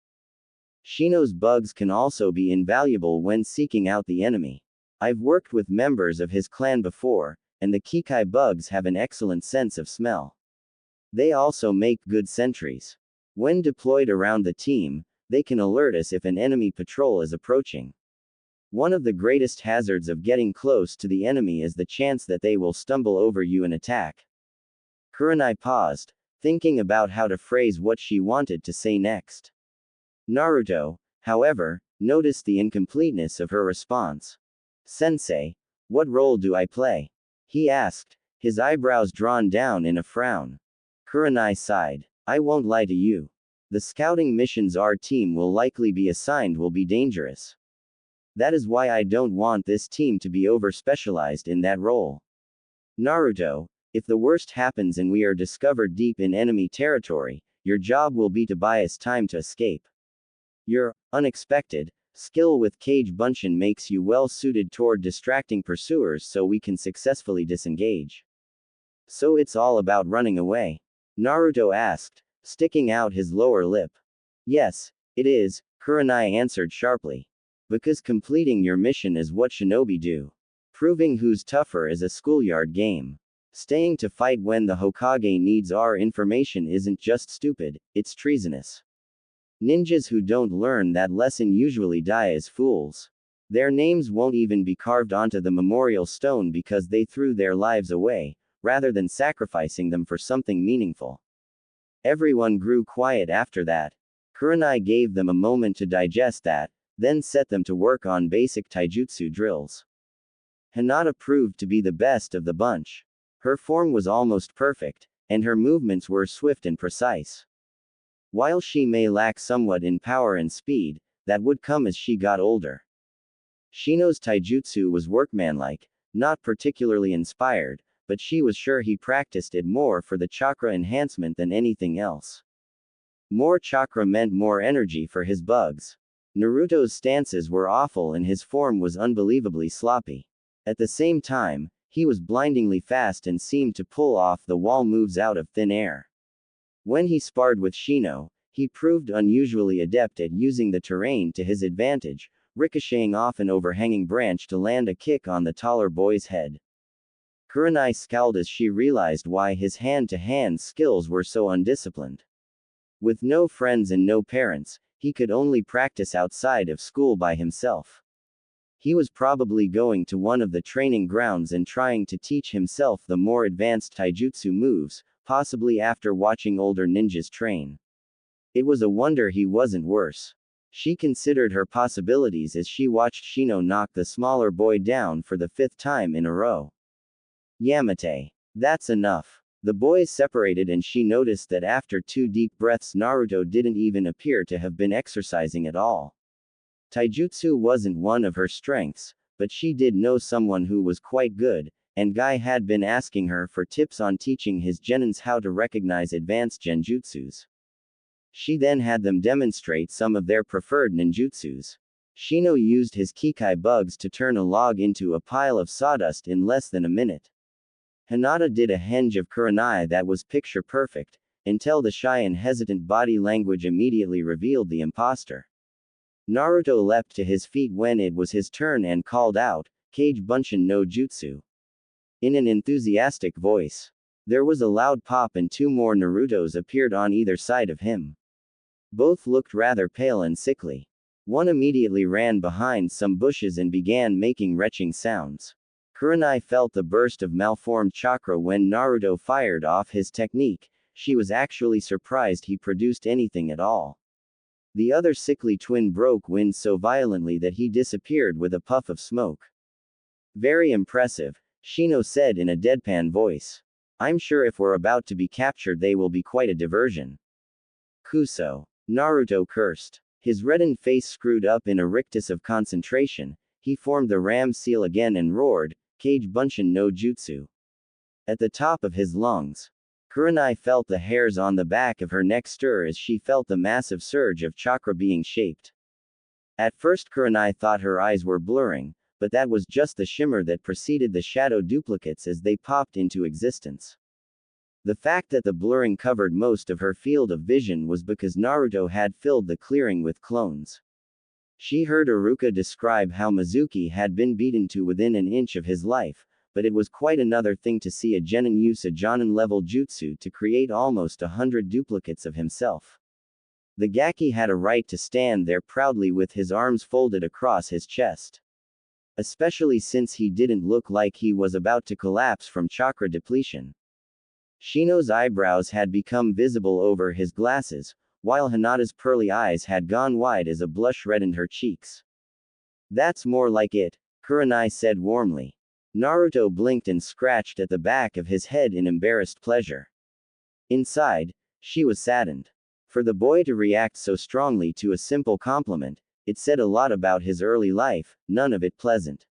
Shino's bugs can also be invaluable when seeking out the enemy. I've worked with members of his clan before, and the Kikai bugs have an excellent sense of smell. They also make good sentries. When deployed around the team, they can alert us if an enemy patrol is approaching. One of the greatest hazards of getting close to the enemy is the chance that they will stumble over you and attack. Kurenai paused, thinking about how to phrase what she wanted to say next. Naruto, however, noticed the incompleteness of her response. Sensei, what role do I play? He asked, his eyebrows drawn down in a frown. Kurenai sighed. I won't lie to you. The scouting missions our team will likely be assigned will be dangerous. That is why I don't want this team to be over-specialized in that role. Naruto, if the worst happens and we are discovered deep in enemy territory, your job will be to buy us time to escape. Your unexpected skill with Kage Bunshin makes you well suited toward distracting pursuers so we can successfully disengage. So it's all about running away? Naruto asked, sticking out his lower lip. Yes, it is, Kurenai answered sharply. Because completing your mission is what shinobi do. Proving who's tougher is a schoolyard game. Staying to fight when the Hokage needs our information isn't just stupid, it's treasonous. Ninjas who don't learn that lesson usually die as fools. Their names won't even be carved onto the memorial stone because they threw their lives away, rather than sacrificing them for something meaningful. Everyone grew quiet after that. Kurenai gave them a moment to digest that, then set them to work on basic taijutsu drills. Hinata proved to be the best of the bunch. Her form was almost perfect, and her movements were swift and precise. While she may lack somewhat in power and speed, that would come as she got older. Shino's taijutsu was workmanlike, not particularly inspired, but she was sure he practiced it more for the chakra enhancement than anything else. More chakra meant more energy for his bugs. Naruto's stances were awful and his form was unbelievably sloppy. At the same time, he was blindingly fast and seemed to pull off the wall moves out of thin air. When he sparred with Shino, he proved unusually adept at using the terrain to his advantage, ricocheting off an overhanging branch to land a kick on the taller boy's head. Kurenai scowled as she realized why his hand-to-hand skills were so undisciplined. With no friends and no parents, he could only practice outside of school by himself. He was probably going to one of the training grounds and trying to teach himself the more advanced taijutsu moves, possibly after watching older ninjas train. It was a wonder he wasn't worse. She considered her possibilities as she watched Shino knock the smaller boy down for the 5th time in a row. Yamate. That's enough. The boys separated and she noticed that after 2 deep breaths Naruto didn't even appear to have been exercising at all. Taijutsu wasn't one of her strengths, but she did know someone who was quite good, and Guy had been asking her for tips on teaching his genins how to recognize advanced genjutsus. She then had them demonstrate some of their preferred ninjutsus. Shino used his Kikai bugs to turn a log into a pile of sawdust in less than a minute. Hinata did a henge of Kurenai that was picture perfect, until the shy and hesitant body language immediately revealed the imposter. Naruto leapt to his feet when it was his turn and called out, "Kage Bunshin no Jutsu," in an enthusiastic voice. There was a loud pop and 2 more Narutos appeared on either side of him. Both looked rather pale and sickly. One immediately ran behind some bushes and began making retching sounds. Kurenai felt the burst of malformed chakra when Naruto fired off his technique. She was actually surprised he produced anything at all. The other sickly twin broke wind so violently that he disappeared with a puff of smoke. Very impressive, Shino said in a deadpan voice. I'm sure if we're about to be captured they will be quite a diversion. Kuso. Naruto cursed. His reddened face screwed up in a rictus of concentration. He formed the ram seal again and roared, "Kage Bunshin no Jutsu," at the top of his lungs. Kurenai felt the hairs on the back of her neck stir as she felt the massive surge of chakra being shaped. At first Kurenai thought her eyes were blurring, but that was just the shimmer that preceded the shadow duplicates as they popped into existence. The fact that the blurring covered most of her field of vision was because Naruto had filled the clearing with clones. She heard Iruka describe how Mizuki had been beaten to within an inch of his life, but it was quite another thing to see a genin use a jonin-level jutsu to create almost 100 duplicates of himself. The Gaki had a right to stand there proudly with his arms folded across his chest. Especially since he didn't look like he was about to collapse from chakra depletion. Shino's eyebrows had become visible over his glasses, while Hinata's pearly eyes had gone wide as a blush reddened her cheeks. That's more like it, Kurenai said warmly. Naruto blinked and scratched at the back of his head in embarrassed pleasure. Inside, she was saddened. For the boy to react so strongly to a simple compliment, it said a lot about his early life, none of it pleasant.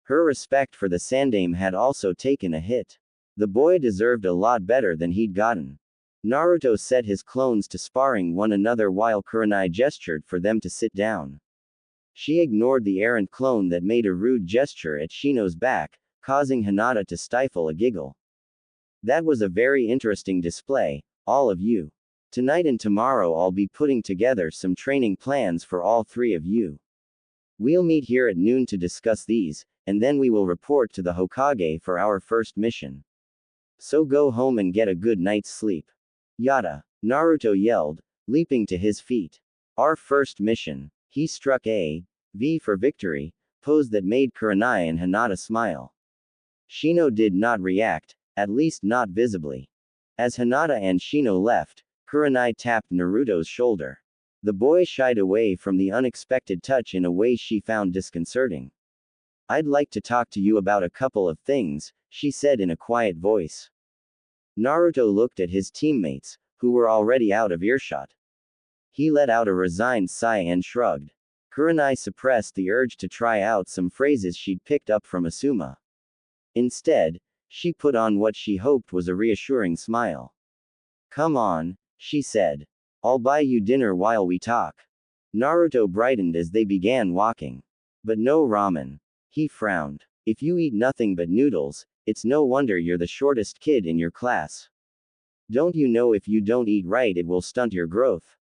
Her respect for the Sandaime had also taken a hit. The boy deserved a lot better than he'd gotten. Naruto set his clones to sparring one another while Kurenai gestured for them to sit down. She ignored the errant clone that made a rude gesture at Shino's back, causing Hinata to stifle a giggle. That was a very interesting display, all of you. Tonight and tomorrow I'll be putting together some training plans for all 3 of you. We'll meet here at noon to discuss these, and then we will report to the Hokage for our first mission. So go home and get a good night's sleep. Yada. Naruto yelled, leaping to his feet. Our first mission. He struck a V for victory pose that made Kurenai and Hinata smile. Shino did not react, at least not visibly. As Hinata and Shino left, Kurenai tapped Naruto's shoulder. The boy shied away from the unexpected touch in a way she found disconcerting. I'd like to talk to you about a couple of things, she said in a quiet voice. Naruto looked at his teammates, who were already out of earshot. He let out a resigned sigh and shrugged. Kurenai suppressed the urge to try out some phrases she'd picked up from Asuma. Instead, she put on what she hoped was a reassuring smile. Come on, she said. I'll buy you dinner while we talk. Naruto brightened as they began walking. But no ramen. He frowned. If you eat nothing but noodles, it's no wonder you're the shortest kid in your class. Don't you know if you don't eat right it will stunt your growth?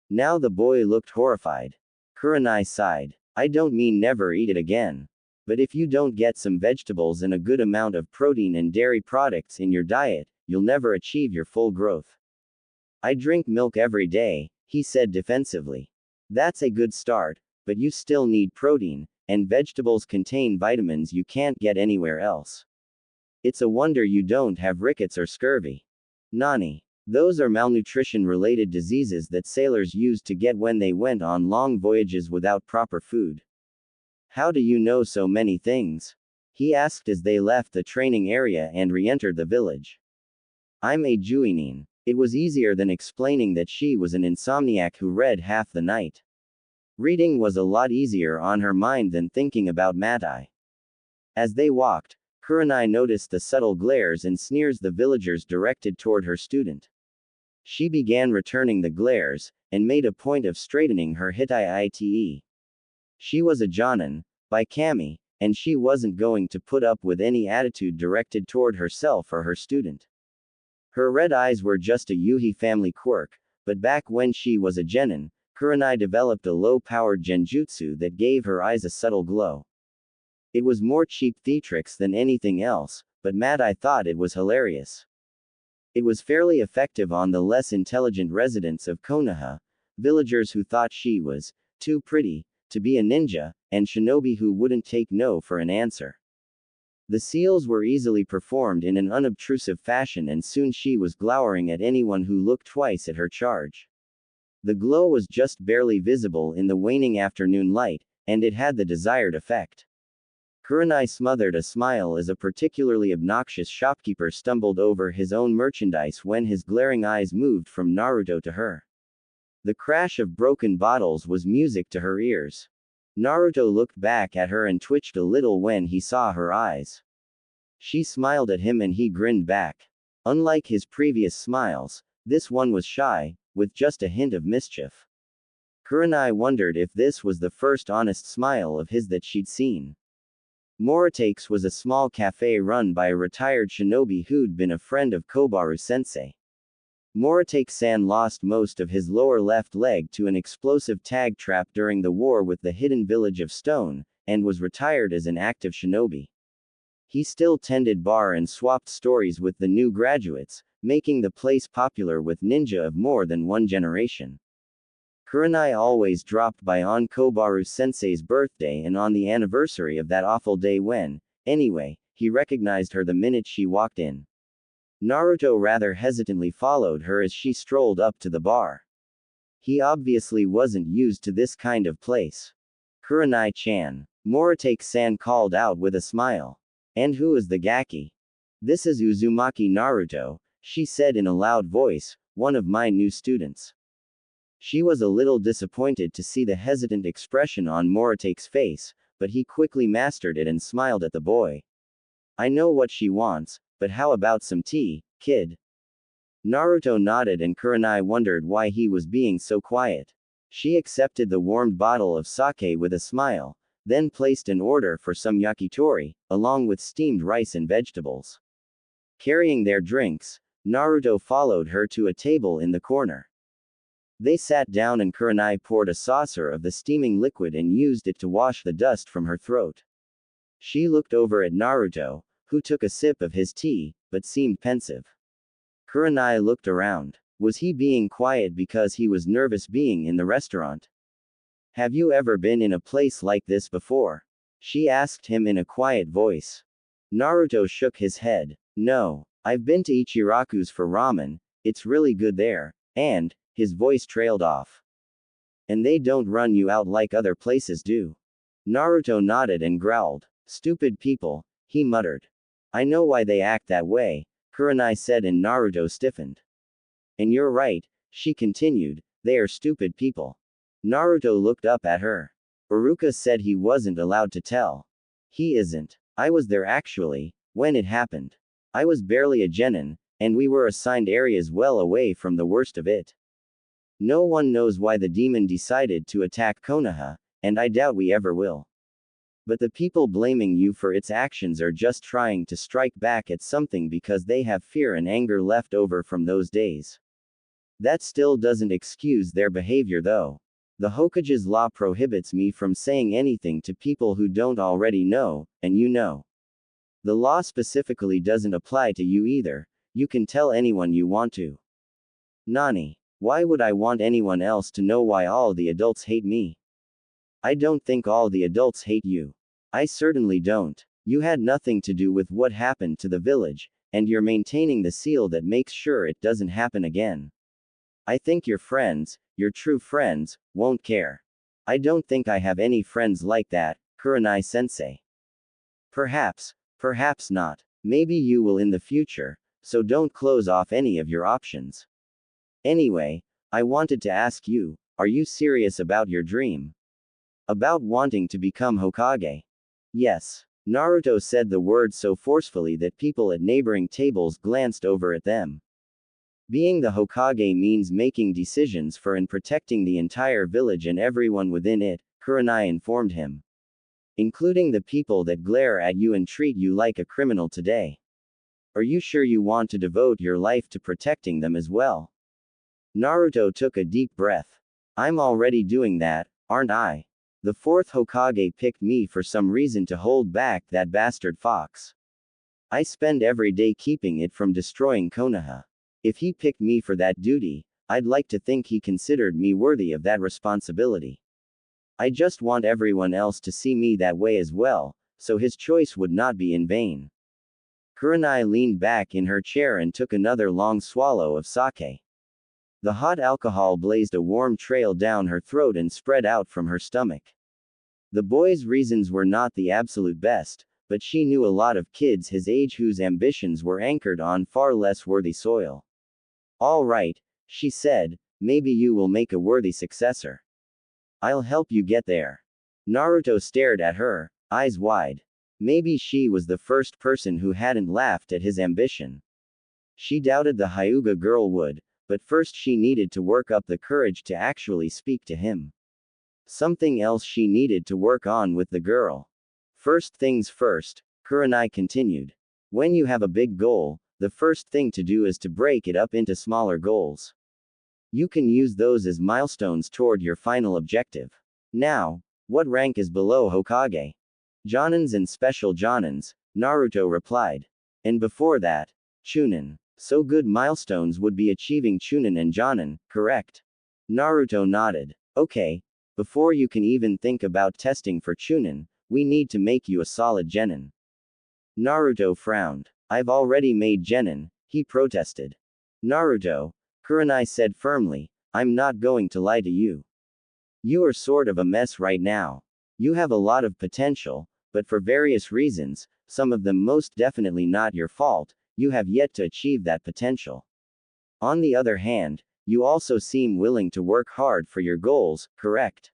Now the boy looked horrified. Kurenai sighed. I don't mean never eat it again. But if you don't get some vegetables and a good amount of protein and dairy products in your diet, you'll never achieve your full growth. I drink milk every day, he said defensively. That's a good start, but you still need protein, and vegetables contain vitamins you can't get anywhere else. It's a wonder you don't have rickets or scurvy. Nani. Those are malnutrition-related diseases that sailors used to get when they went on long voyages without proper food. How do you know so many things? He asked as they left the training area and re-entered the village. I'm a jonin. It was easier than explaining that she was an insomniac who read half the night. Reading was a lot easier on her mind than thinking about Matai. As they walked, Kurenai noticed the subtle glares and sneers the villagers directed toward her student. She began returning the glares, and made a point of straightening her Hittite. She was a jonin, by Kami, and she wasn't going to put up with any attitude directed toward herself or her student. Her red eyes were just a Yuhi family quirk, but back when she was a genin, Kurenai developed a low-powered genjutsu that gave her eyes a subtle glow. It was more cheap theatrics than anything else, but Matai thought it was hilarious. It was fairly effective on the less intelligent residents of Konoha, villagers who thought she was too pretty to be a ninja, and shinobi who wouldn't take no for an answer. The seals were easily performed in an unobtrusive fashion, and soon she was glowering at anyone who looked twice at her charge. The glow was just barely visible in the waning afternoon light, and it had the desired effect. Kurenai smothered a smile as a particularly obnoxious shopkeeper stumbled over his own merchandise when his glaring eyes moved from Naruto to her. The crash of broken bottles was music to her ears. Naruto looked back at her and twitched a little when he saw her eyes. She smiled at him and he grinned back. Unlike his previous smiles, this one was shy, with just a hint of mischief. Kurenai wondered if this was the first honest smile of his that she'd seen. Moritake's was a small cafe run by a retired shinobi who'd been a friend of Kobaru Sensei. Moritake-san lost most of his lower left leg to an explosive tag trap during the war with the hidden village of Stone, and was retired as an active shinobi. He still tended bar and swapped stories with the new graduates, making the place popular with ninja of more than one generation. Kurenai always dropped by on Kobaru Sensei's birthday and on the anniversary of that awful day when, anyway, he recognized her the minute she walked in. Naruto rather hesitantly followed her as she strolled up to the bar. He obviously wasn't used to this kind of place. Kurenai-chan. Moritake-san called out with a smile. And who is the gaki? This is Uzumaki Naruto, she said in a loud voice, one of my new students. She was a little disappointed to see the hesitant expression on Moritake's face, but he quickly mastered it and smiled at the boy. I know what she wants, but how about some tea, kid? Naruto nodded and Kurenai wondered why he was being so quiet. She accepted the warmed bottle of sake with a smile, then placed an order for some yakitori, along with steamed rice and vegetables. Carrying their drinks, Naruto followed her to a table in the corner. They sat down and Kurenai poured a saucer of the steaming liquid and used it to wash the dust from her throat. She looked over at Naruto, who took a sip of his tea, but seemed pensive. Kurenai looked around. Was he being quiet because he was nervous being in the restaurant? Have you ever been in a place like this before? She asked him in a quiet voice. Naruto shook his head. No, I've been to Ichiraku's for ramen, it's really good there, and, his voice trailed off. And they don't run you out like other places do. Naruto nodded and growled. Stupid people, he muttered. I know why they act that way, Kurenai said and Naruto stiffened. And you're right, she continued, they are stupid people. Naruto looked up at her. Iruka said he wasn't allowed to tell. He isn't. I was there actually, when it happened. I was barely a genin, and we were assigned areas well away from the worst of it. No one knows why the demon decided to attack Konoha, and I doubt we ever will. But the people blaming you for its actions are just trying to strike back at something because they have fear and anger left over from those days. That still doesn't excuse their behavior though. The Hokage's law prohibits me from saying anything to people who don't already know, and you know. The law specifically doesn't apply to you either, you can tell anyone you want to. Nani. Why would I want anyone else to know why all the adults hate me? I don't think all the adults hate you. I certainly don't. You had nothing to do with what happened to the village, and you're maintaining the seal that makes sure it doesn't happen again. I think your friends, your true friends, won't care. I don't think I have any friends like that, Kurenai Sensei. Perhaps, perhaps not. Maybe you will in the future, so don't close off any of your options. Anyway, I wanted to ask you, are you serious about your dream? About wanting to become Hokage? Yes. Naruto said the word so forcefully that people at neighboring tables glanced over at them. Being the Hokage means making decisions for and protecting the entire village and everyone within it, Kurenai informed him. Including the people that glare at you and treat you like a criminal today. Are you sure you want to devote your life to protecting them as well? Naruto took a deep breath. I'm already doing that, aren't I? The fourth Hokage picked me for some reason to hold back that bastard fox. I spend every day keeping it from destroying Konoha. If he picked me for that duty, I'd like to think he considered me worthy of that responsibility. I just want everyone else to see me that way as well, so his choice would not be in vain. Kurenai leaned back in her chair and took another long swallow of sake. The hot alcohol blazed a warm trail down her throat and spread out from her stomach. The boy's reasons were not the absolute best, but she knew a lot of kids his age whose ambitions were anchored on far less worthy soil. All right, she said, maybe you will make a worthy successor. I'll help you get there. Naruto stared at her, eyes wide. Maybe she was the first person who hadn't laughed at his ambition. She doubted the Hyuga girl would, but first she needed to work up the courage to actually speak to him. Something else she needed to work on with the girl. First things first, Kurenai continued. When you have a big goal, the first thing to do is to break it up into smaller goals. You can use those as milestones toward your final objective. Now, what rank is below Hokage? Jonins and special jonins, Naruto replied. And before that, Chunin. So good milestones would be achieving Chunin and Jonin, correct? Naruto nodded. Okay. Before you can even think about testing for Chunin, we need to make you a solid genin. Naruto frowned. I've already made genin, he protested. Naruto, Kurenai said firmly, I'm not going to lie to you. You are sort of a mess right now. You have a lot of potential, but for various reasons, some of them most definitely not your fault, you have yet to achieve that potential. On the other hand, you also seem willing to work hard for your goals, correct?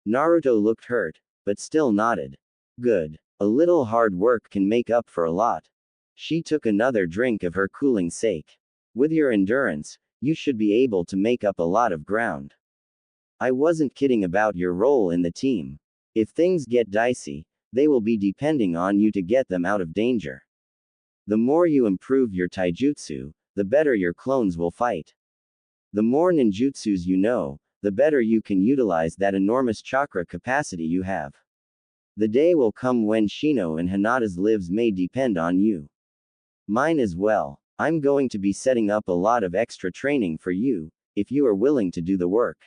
Naruto looked hurt, but still nodded. Good. A little hard work can make up for a lot. She took another drink of her cooling sake. With your endurance, you should be able to make up a lot of ground. I wasn't kidding about your role in the team. If things get dicey, they will be depending on you to get them out of danger. The more you improve your taijutsu, the better your clones will fight. The more ninjutsus you know, the better you can utilize that enormous chakra capacity you have. The day will come when Shino and Hinata's lives may depend on you. Mine as well. I'm going to be setting up a lot of extra training for you, if you are willing to do the work.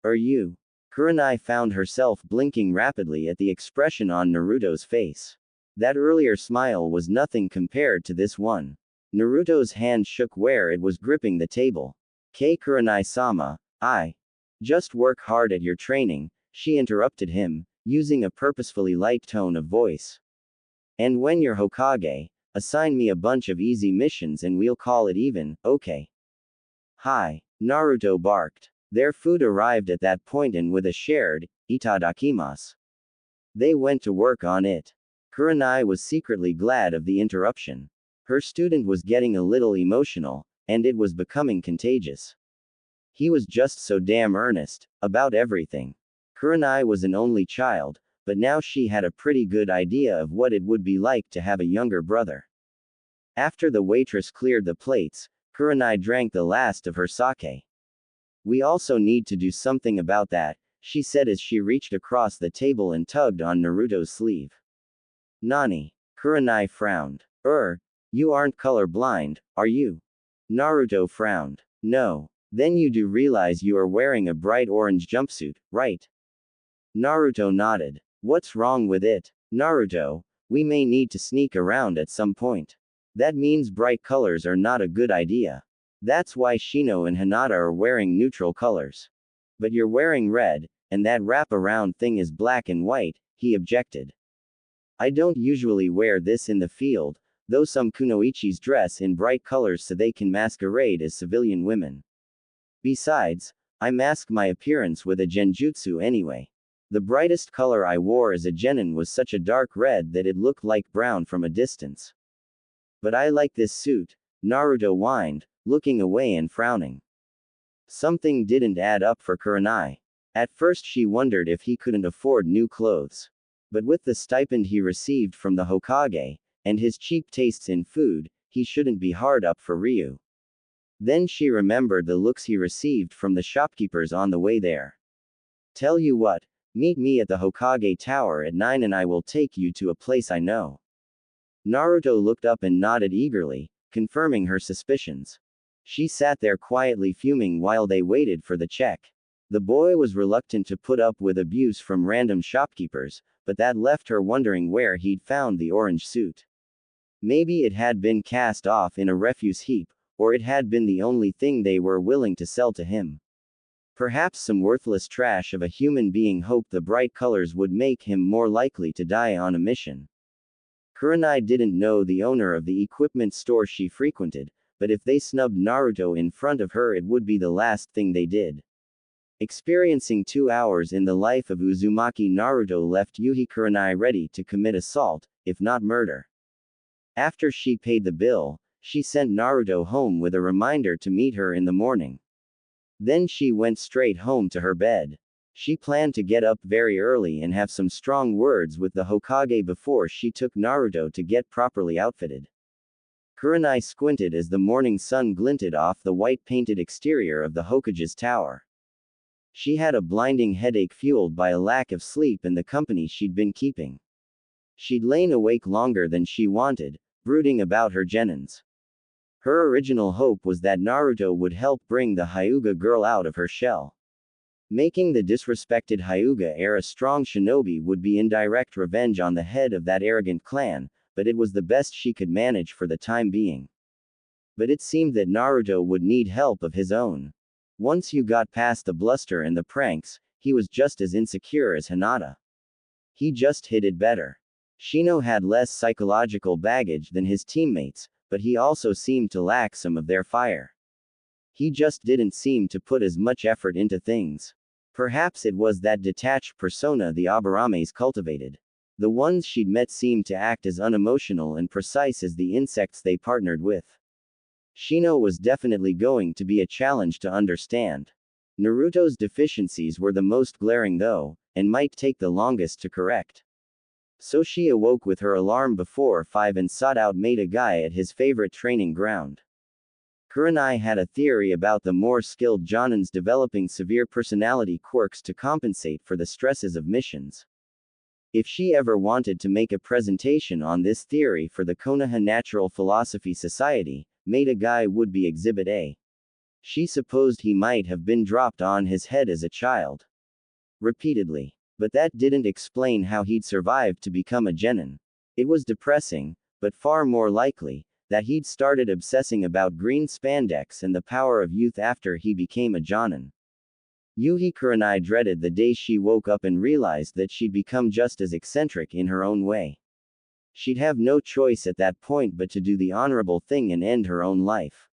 Are you? Kurenai found herself blinking rapidly at the expression on Naruto's face. That earlier smile was nothing compared to this one. Naruto's hand shook where it was gripping the table. Kurenai-sama, I just work hard at your training, she interrupted him, using a purposefully light tone of voice. And when you're Hokage, assign me a bunch of easy missions and we'll call it even, okay? Hi, Naruto barked. Their food arrived at that point and with a shared, itadakimasu. They went to work on it. Kurenai was secretly glad of the interruption. Her student was getting a little emotional, and it was becoming contagious. He was just so damn earnest, about everything. Kurenai was an only child, but now she had a pretty good idea of what it would be like to have a younger brother. After the waitress cleared the plates, Kurenai drank the last of her sake. We also need to do something about that, she said as she reached across the table and tugged on Naruto's sleeve. Nani? Kurenai frowned. You aren't colorblind, are you? Naruto frowned. No. Then you do realize you are wearing a bright orange jumpsuit, right? Naruto nodded. What's wrong with it? Naruto, we may need to sneak around at some point. That means bright colors are not a good idea. That's why Shino and Hinata are wearing neutral colors. But you're wearing red, and that wrap-around thing is black and white, he objected. I don't usually wear this in the field, though some kunoichis dress in bright colors so they can masquerade as civilian women. Besides, I mask my appearance with a genjutsu anyway. The brightest color I wore as a genin was such a dark red that it looked like brown from a distance. But I like this suit, Naruto whined, looking away and frowning. Something didn't add up for Kurenai. At first she wondered if he couldn't afford new clothes. But with the stipend he received from the Hokage, and his cheap tastes in food, he shouldn't be hard up for Ryu. Then she remembered the looks he received from the shopkeepers on the way there. Tell you what, meet me at the Hokage Tower at 9 and I will take you to a place I know. Naruto looked up and nodded eagerly, confirming her suspicions. She sat there quietly fuming while they waited for the check. The boy was reluctant to put up with abuse from random shopkeepers, but that left her wondering where he'd found the orange suit. Maybe it had been cast off in a refuse heap, or it had been the only thing they were willing to sell to him. Perhaps some worthless trash of a human being hoped the bright colors would make him more likely to die on a mission. Kurenai didn't know the owner of the equipment store she frequented, but if they snubbed Naruto in front of her it would be the last thing they did. Experiencing 2 hours in the life of Uzumaki, Naruto left Yuhi Kurenai ready to commit assault, if not murder. After she paid the bill, she sent Naruto home with a reminder to meet her in the morning. Then she went straight home to her bed. She planned to get up very early and have some strong words with the Hokage before she took Naruto to get properly outfitted. Kurenai squinted as the morning sun glinted off the white-painted exterior of the Hokage's tower. She had a blinding headache fueled by a lack of sleep and the company she'd been keeping. She'd lain awake longer than she wanted, brooding about her genins. Her original hope was that Naruto would help bring the Hyuga girl out of her shell. Making the disrespected Hyuga heir a strong shinobi would be indirect revenge on the head of that arrogant clan, but it was the best she could manage for the time being. But it seemed that Naruto would need help of his own. Once you got past the bluster and the pranks, he was just as insecure as Hinata. He just hid it better. Shino had less psychological baggage than his teammates, but he also seemed to lack some of their fire. He just didn't seem to put as much effort into things. Perhaps it was that detached persona the Abarames cultivated. The ones she'd met seemed to act as unemotional and precise as the insects they partnered with. Shino was definitely going to be a challenge to understand. Naruto's deficiencies were the most glaring though, and might take the longest to correct. So she awoke with her alarm before 5 and sought out Maida Guy at his favorite training ground. Kurenai had a theory about the more skilled jonins developing severe personality quirks to compensate for the stresses of missions. If she ever wanted to make a presentation on this theory for the Konoha Natural Philosophy Society, Maida Guy would be Exhibit A. She supposed he might have been dropped on his head as a child. Repeatedly. But that didn't explain how he'd survived to become a genin. It was depressing, but far more likely, that he'd started obsessing about green spandex and the power of youth after he became a jonin. Yuhi Kurenai dreaded the day she woke up and realized that she'd become just as eccentric in her own way. She'd have no choice at that point but to do the honorable thing and end her own life.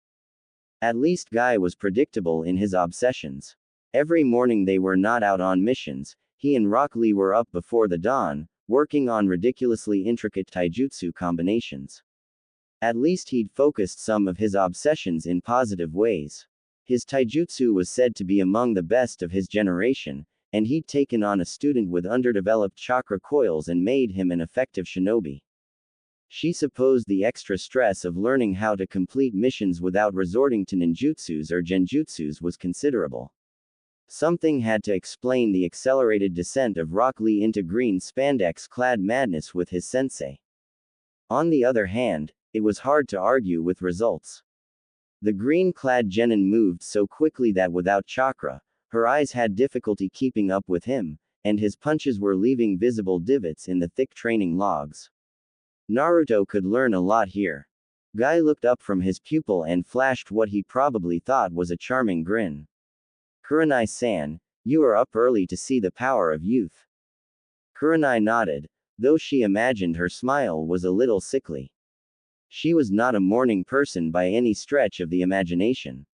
At least Guy was predictable in his obsessions. Every morning they were not out on missions, he and Rock Lee were up before the dawn, working on ridiculously intricate taijutsu combinations. At least he'd focused some of his obsessions in positive ways. His taijutsu was said to be among the best of his generation, and he'd taken on a student with underdeveloped chakra coils and made him an effective shinobi. She supposed the extra stress of learning how to complete missions without resorting to ninjutsus or genjutsus was considerable. Something had to explain the accelerated descent of Rock Lee into green spandex-clad madness with his sensei. On the other hand, it was hard to argue with results. The green-clad genin moved so quickly that without chakra, her eyes had difficulty keeping up with him, and his punches were leaving visible divots in the thick training logs. Naruto could learn a lot here. Guy looked up from his pupil and flashed what he probably thought was a charming grin. Kurenai-san, you are up early to see the power of youth. Kurenai nodded, though she imagined her smile was a little sickly. She was not a morning person by any stretch of the imagination.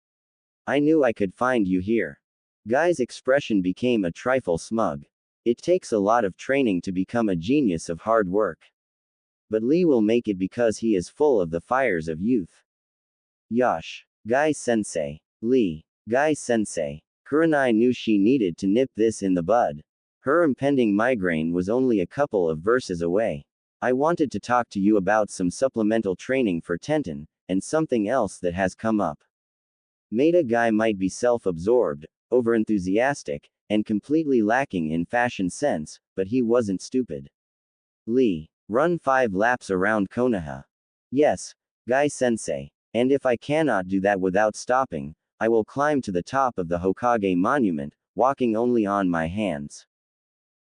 I knew I could find you here. Guy's expression became a trifle smug. It takes a lot of training to become a genius of hard work. But Lee will make it because he is full of the fires of youth. Yosh. Guy-sensei. Lee. Guy-sensei. Kurenai knew she needed to nip this in the bud. Her impending migraine was only a couple of verses away. I wanted to talk to you about some supplemental training for Tenten, and something else that has come up. Maida Guy might be self-absorbed, overenthusiastic, and completely lacking in fashion sense, but he wasn't stupid. Lee. Run 5 laps around Konoha. Yes, Guy-sensei. And if I cannot do that without stopping, I will climb to the top of the Hokage monument, walking only on my hands.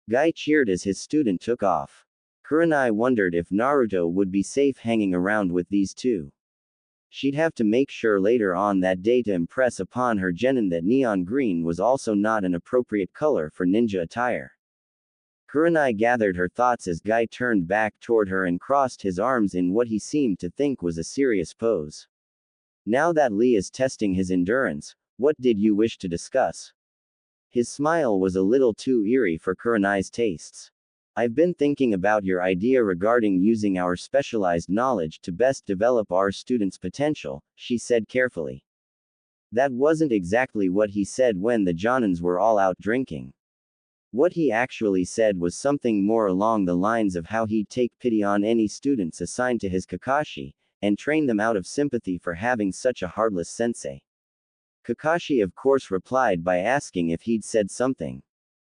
Guy cheered as his student took off. Kurenai wondered if Naruto would be safe hanging around with these two. She'd have to make sure later on that day to impress upon her jonin that neon green was also not an appropriate color for ninja attire. Kurenai gathered her thoughts as Guy turned back toward her and crossed his arms in what he seemed to think was a serious pose. Now that Lee is testing his endurance, what did you wish to discuss? His smile was a little too eerie for Kurenai's tastes. I've been thinking about your idea regarding using our specialized knowledge to best develop our students' potential, she said carefully. That wasn't exactly what he said when the Jonins were all out drinking. What he actually said was something more along the lines of how he'd take pity on any students assigned to his Kakashi, and train them out of sympathy for having such a heartless sensei. Kakashi of course replied by asking if he'd said something.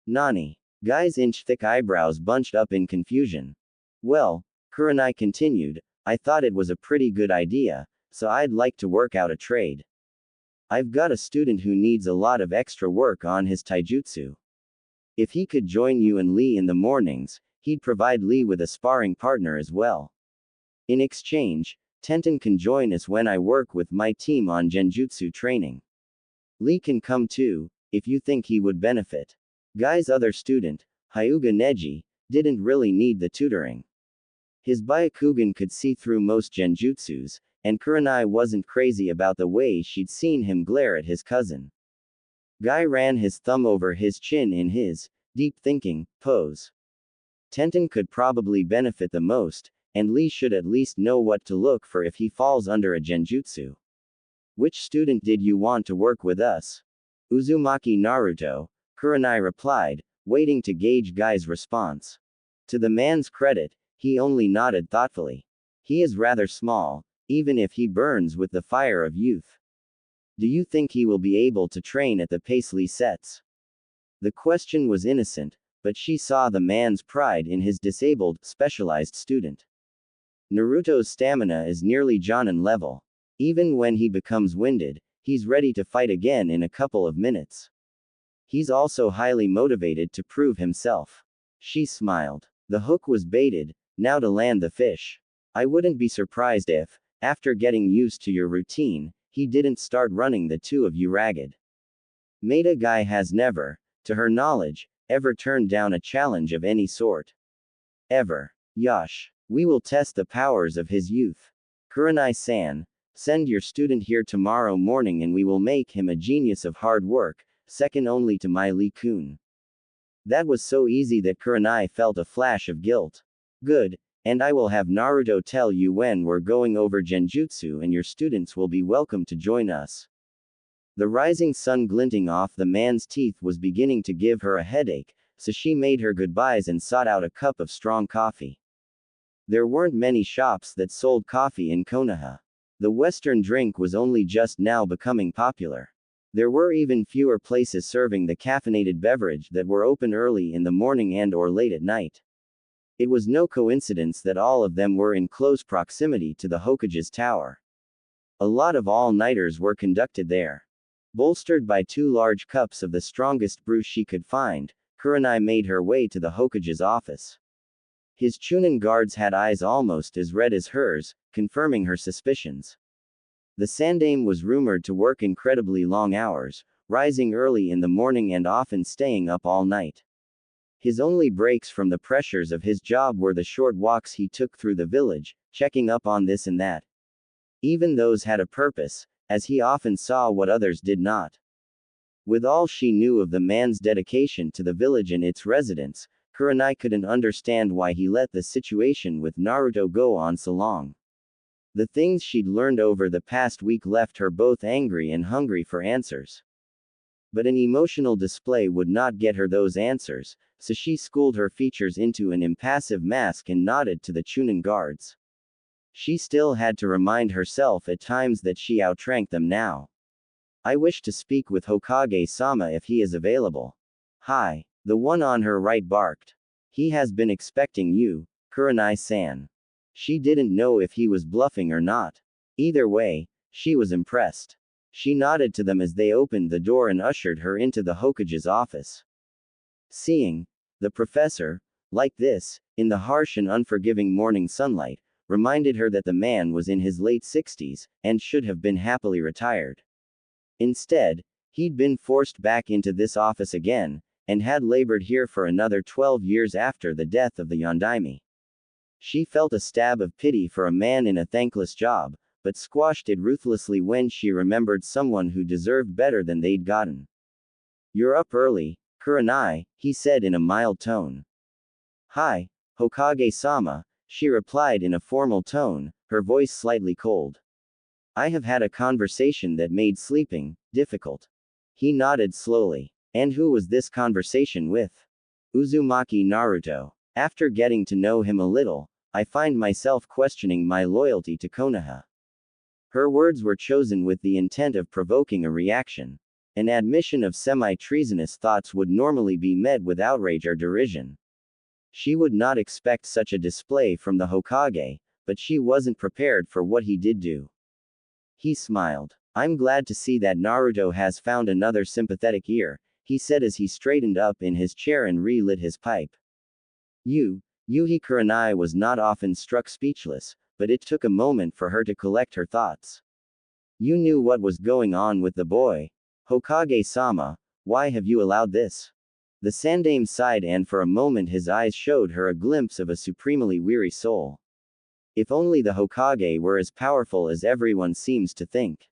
Nani? Guy's inch-thick eyebrows bunched up in confusion. Well, Kurenai continued, I thought it was a pretty good idea, so I'd like to work out a trade. I've got a student who needs a lot of extra work on his taijutsu. If he could join you and Lee in the mornings, he'd provide Lee with a sparring partner as well. In exchange, Tenten can join us when I work with my team on genjutsu training. Lee can come too, if you think he would benefit. Guy's other student, Hyuga Neji, didn't really need the tutoring. His Byakugan could see through most genjutsus, and Kurenai wasn't crazy about the way she'd seen him glare at his cousin. Guy ran his thumb over his chin in his deep-thinking pose. Tenten could probably benefit the most, and Lee should at least know what to look for if he falls under a genjutsu. Which student did you want to work with us? Uzumaki Naruto, Kurenai replied, waiting to gauge Guy's response. To the man's credit, he only nodded thoughtfully. He is rather small, even if he burns with the fire of youth. Do you think he will be able to train at the pace Lee sets? The question was innocent, but she saw the man's pride in his disabled, specialized student. Naruto's stamina is nearly jonin level. Even when he becomes winded, he's ready to fight again in a couple of minutes. He's also highly motivated to prove himself. She smiled. The hook was baited, now to land the fish. I wouldn't be surprised if, after getting used to your routine, he didn't start running the two of you ragged. Maida Guy has never, to her knowledge, ever turned down a challenge of any sort. Ever. Yosh. We will test the powers of his youth. Kurenai-san, send your student here tomorrow morning and we will make him a genius of hard work, second only to my Lee-kun. That was so easy that Kurenai felt a flash of guilt. Good, and I will have Naruto tell you when we're going over genjutsu and your students will be welcome to join us. The rising sun glinting off the man's teeth was beginning to give her a headache, so she made her goodbyes and sought out a cup of strong coffee. There weren't many shops that sold coffee in Konoha. The Western drink was only just now becoming popular. There were even fewer places serving the caffeinated beverage that were open early in the morning and or late at night. It was no coincidence that all of them were in close proximity to the Hokage's tower. A lot of all-nighters were conducted there. Bolstered by 2 large cups of the strongest brew she could find, Kurenai made her way to the Hokage's office. His Chunin guards had eyes almost as red as hers, confirming her suspicions. The Sandame was rumored to work incredibly long hours, rising early in the morning and often staying up all night. His only breaks from the pressures of his job were the short walks he took through the village, checking up on this and that. Even those had a purpose, as he often saw what others did not. With all she knew of the man's dedication to the village and its residents, Kurenai couldn't understand why he let the situation with Naruto go on so long. The things she'd learned over the past week left her both angry and hungry for answers. But an emotional display would not get her those answers, so she schooled her features into an impassive mask and nodded to the Chunin guards. She still had to remind herself at times that she outranked them now. I wish to speak with Hokage-sama if he is available. Hi. The one on her right barked. He has been expecting you, Kurenai-san. She didn't know if he was bluffing or not. Either way, she was impressed. She nodded to them as they opened the door and ushered her into the Hokage's office. Seeing the professor, like this, in the harsh and unforgiving morning sunlight, reminded her that the man was in his late 60s, and should have been happily retired. Instead, he'd been forced back into this office again, and had labored here for another 12 years after the death of the Yondaime. She felt a stab of pity for a man in a thankless job, but squashed it ruthlessly when she remembered someone who deserved better than they'd gotten. You're up early, Kurenai, he said in a mild tone. Hi, Hokage-sama, she replied in a formal tone, her voice slightly cold. I have had a conversation that made sleeping difficult. He nodded slowly. And who was this conversation with? Uzumaki Naruto. After getting to know him a little, I find myself questioning my loyalty to Konoha. Her words were chosen with the intent of provoking a reaction. An admission of semi-treasonous thoughts would normally be met with outrage or derision. She would not expect such a display from the Hokage, but she wasn't prepared for what he did do. He smiled. I'm glad to see that Naruto has found another sympathetic ear, he said as he straightened up in his chair and relit his pipe. Yuhi Kurenai was not often struck speechless, but it took a moment for her to collect her thoughts. You knew what was going on with the boy. Hokage-sama, why have you allowed this? The Sandame sighed and for a moment his eyes showed her a glimpse of a supremely weary soul. If only the Hokage were as powerful as everyone seems to think.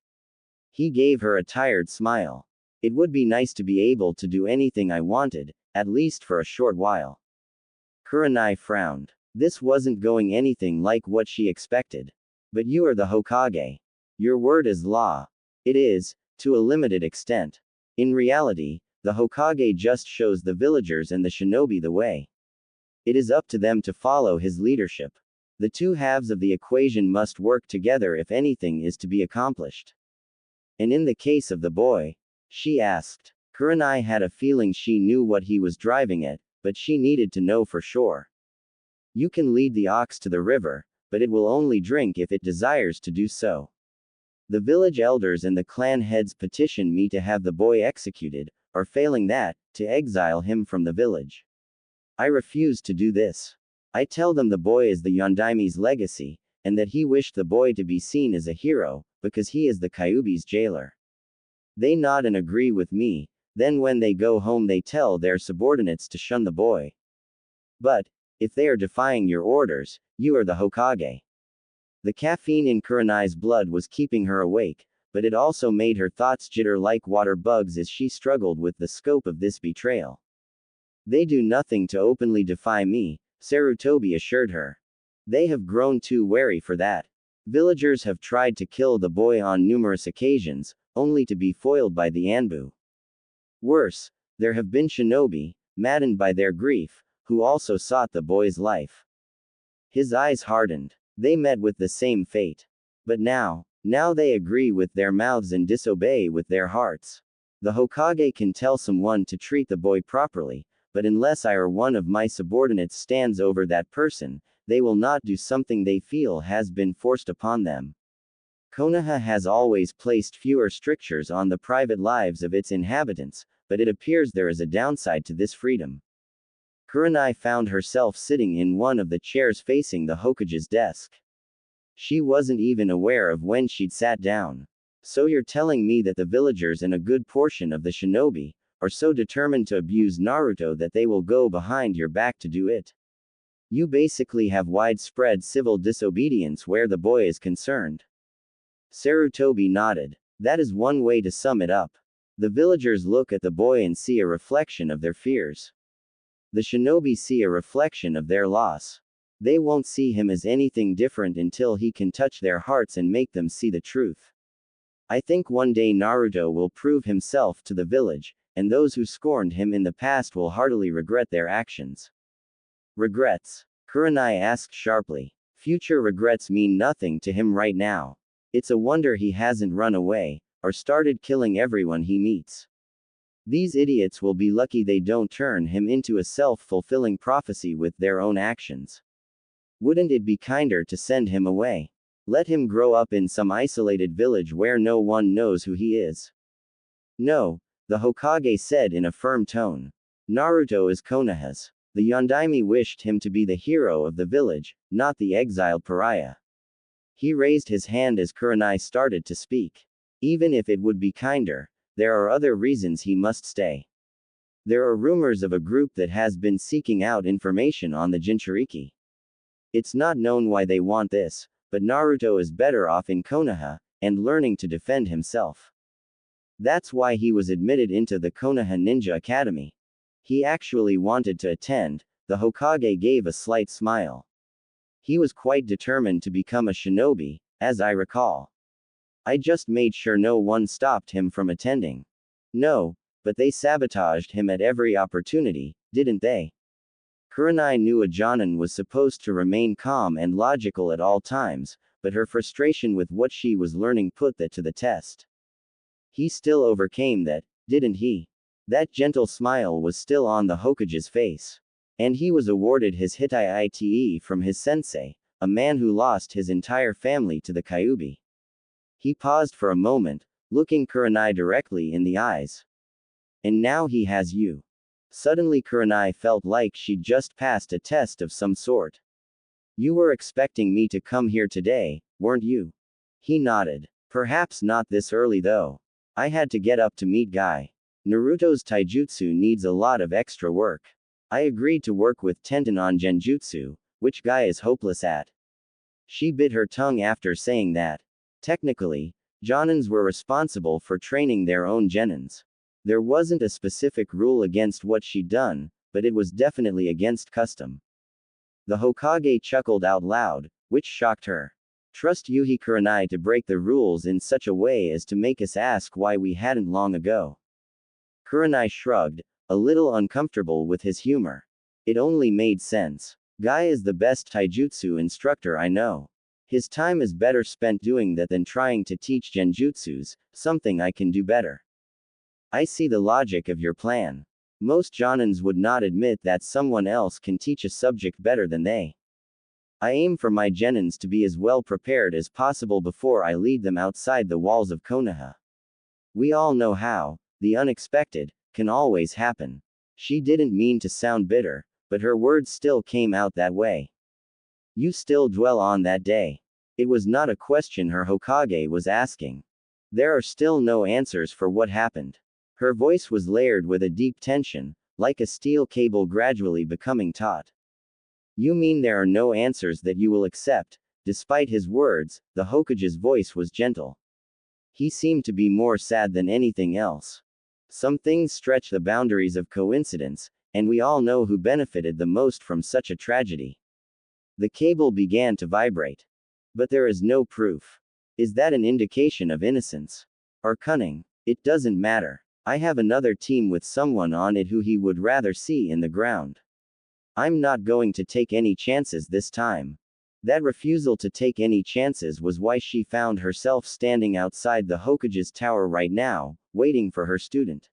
He gave her a tired smile. It would be nice to be able to do anything I wanted, at least for a short while. Kurenai frowned. This wasn't going anything like what she expected. But you are the Hokage. Your word is law. It is, to a limited extent. In reality, the Hokage just shows the villagers and the shinobi the way. It is up to them to follow his leadership. The two halves of the equation must work together if anything is to be accomplished. And in the case of the boy, she asked. Kurenai had a feeling she knew what he was driving at, but she needed to know for sure. You can lead the ox to the river, but it will only drink if it desires to do so. The village elders and the clan heads petitioned me to have the boy executed, or failing that, to exile him from the village. I refuse to do this. I tell them the boy is the Yondaime's legacy, and that he wished the boy to be seen as a hero, because he is the Kyuubi's jailer. They nod and agree with me, then when they go home they tell their subordinates to shun the boy. But, if they are defying your orders, you are the Hokage. The caffeine in Kurenai's blood was keeping her awake, but it also made her thoughts jitter like water bugs as she struggled with the scope of this betrayal. They do nothing to openly defy me, Sarutobi assured her. They have grown too wary for that. Villagers have tried to kill the boy on numerous occasions, only to be foiled by the Anbu. Worse, there have been shinobi, maddened by their grief, who also sought the boy's life. His eyes hardened. They met with the same fate. But now they agree with their mouths and disobey with their hearts. The Hokage can tell someone to treat the boy properly, but unless I or one of my subordinates stands over that person, they will not do something they feel has been forced upon them. Konoha has always placed fewer strictures on the private lives of its inhabitants, but it appears there is a downside to this freedom. Kurenai found herself sitting in one of the chairs facing the Hokage's desk. She wasn't even aware of when she'd sat down. So you're telling me that the villagers and a good portion of the shinobi are so determined to abuse Naruto that they will go behind your back to do it? You basically have widespread civil disobedience where the boy is concerned. Sarutobi nodded. That is one way to sum it up. The villagers look at the boy and see a reflection of their fears. The shinobi see a reflection of their loss. They won't see him as anything different until he can touch their hearts and make them see the truth. I think one day Naruto will prove himself to the village, and those who scorned him in the past will heartily regret their actions. Regrets? Kurenai asked sharply. Future regrets mean nothing to him right now. It's a wonder he hasn't run away, or started killing everyone he meets. These idiots will be lucky they don't turn him into a self-fulfilling prophecy with their own actions. Wouldn't it be kinder to send him away? Let him grow up in some isolated village where no one knows who he is. No, the Hokage said in a firm tone. Naruto is Konoha's. The Yondaime wished him to be the hero of the village, not the exiled pariah. He raised his hand as Kurenai started to speak. Even if it would be kinder, there are other reasons he must stay. There are rumors of a group that has been seeking out information on the Jinchuriki. It's not known why they want this, but Naruto is better off in Konoha, and learning to defend himself. That's why he was admitted into the Konoha Ninja Academy. He actually wanted to attend. The Hokage gave a slight smile. He was quite determined to become a shinobi, as I recall. I just made sure no one stopped him from attending. No, but they sabotaged him at every opportunity, didn't they? Kurenai knew a jonin was supposed to remain calm and logical at all times, but her frustration with what she was learning put that to the test. He still overcame that, didn't he? That gentle smile was still on the Hokage's face. And he was awarded his Hitai from his sensei, a man who lost his entire family to the Kyuubi. He paused for a moment, looking Kurenai directly in the eyes. And now he has you. Suddenly Kurenai felt like she'd just passed a test of some sort. You were expecting me to come here today, weren't you? He nodded. Perhaps not this early though. I had to get up to meet Guy. Naruto's taijutsu needs a lot of extra work. I agreed to work with Tenten on genjutsu, which Guy is hopeless at. She bit her tongue after saying that. Technically, jonins were responsible for training their own genins. There wasn't a specific rule against what she'd done, but it was definitely against custom. The Hokage chuckled out loud, which shocked her. Trust Yuhi Kurenai to break the rules in such a way as to make us ask why we hadn't long ago. Kurenai shrugged, a little uncomfortable with his humor. It only made sense. Guy is the best taijutsu instructor I know. His time is better spent doing that than trying to teach genjutsus, something I can do better. I see the logic of your plan. Most jonins would not admit that someone else can teach a subject better than they. I aim for my genins to be as well prepared as possible before I lead them outside the walls of Konoha. We all know how, the unexpected, can always happen. She didn't mean to sound bitter, but her words still came out that way. You still dwell on that day. It was not a question her Hokage was asking. There are still no answers for what happened. Her voice was layered with a deep tension, like a steel cable gradually becoming taut. You mean there are no answers that you will accept? Despite his words, the Hokage's voice was gentle. He seemed to be more sad than anything else. Some things stretch the boundaries of coincidence, and we all know who benefited the most from such a tragedy. The cable began to vibrate. But there is no proof. Is that an indication of innocence? Or cunning? It doesn't matter. I have another team with someone on it who he would rather see in the ground. I'm not going to take any chances this time. That refusal to take any chances was why she found herself standing outside the Hokage's tower right now, waiting for her student.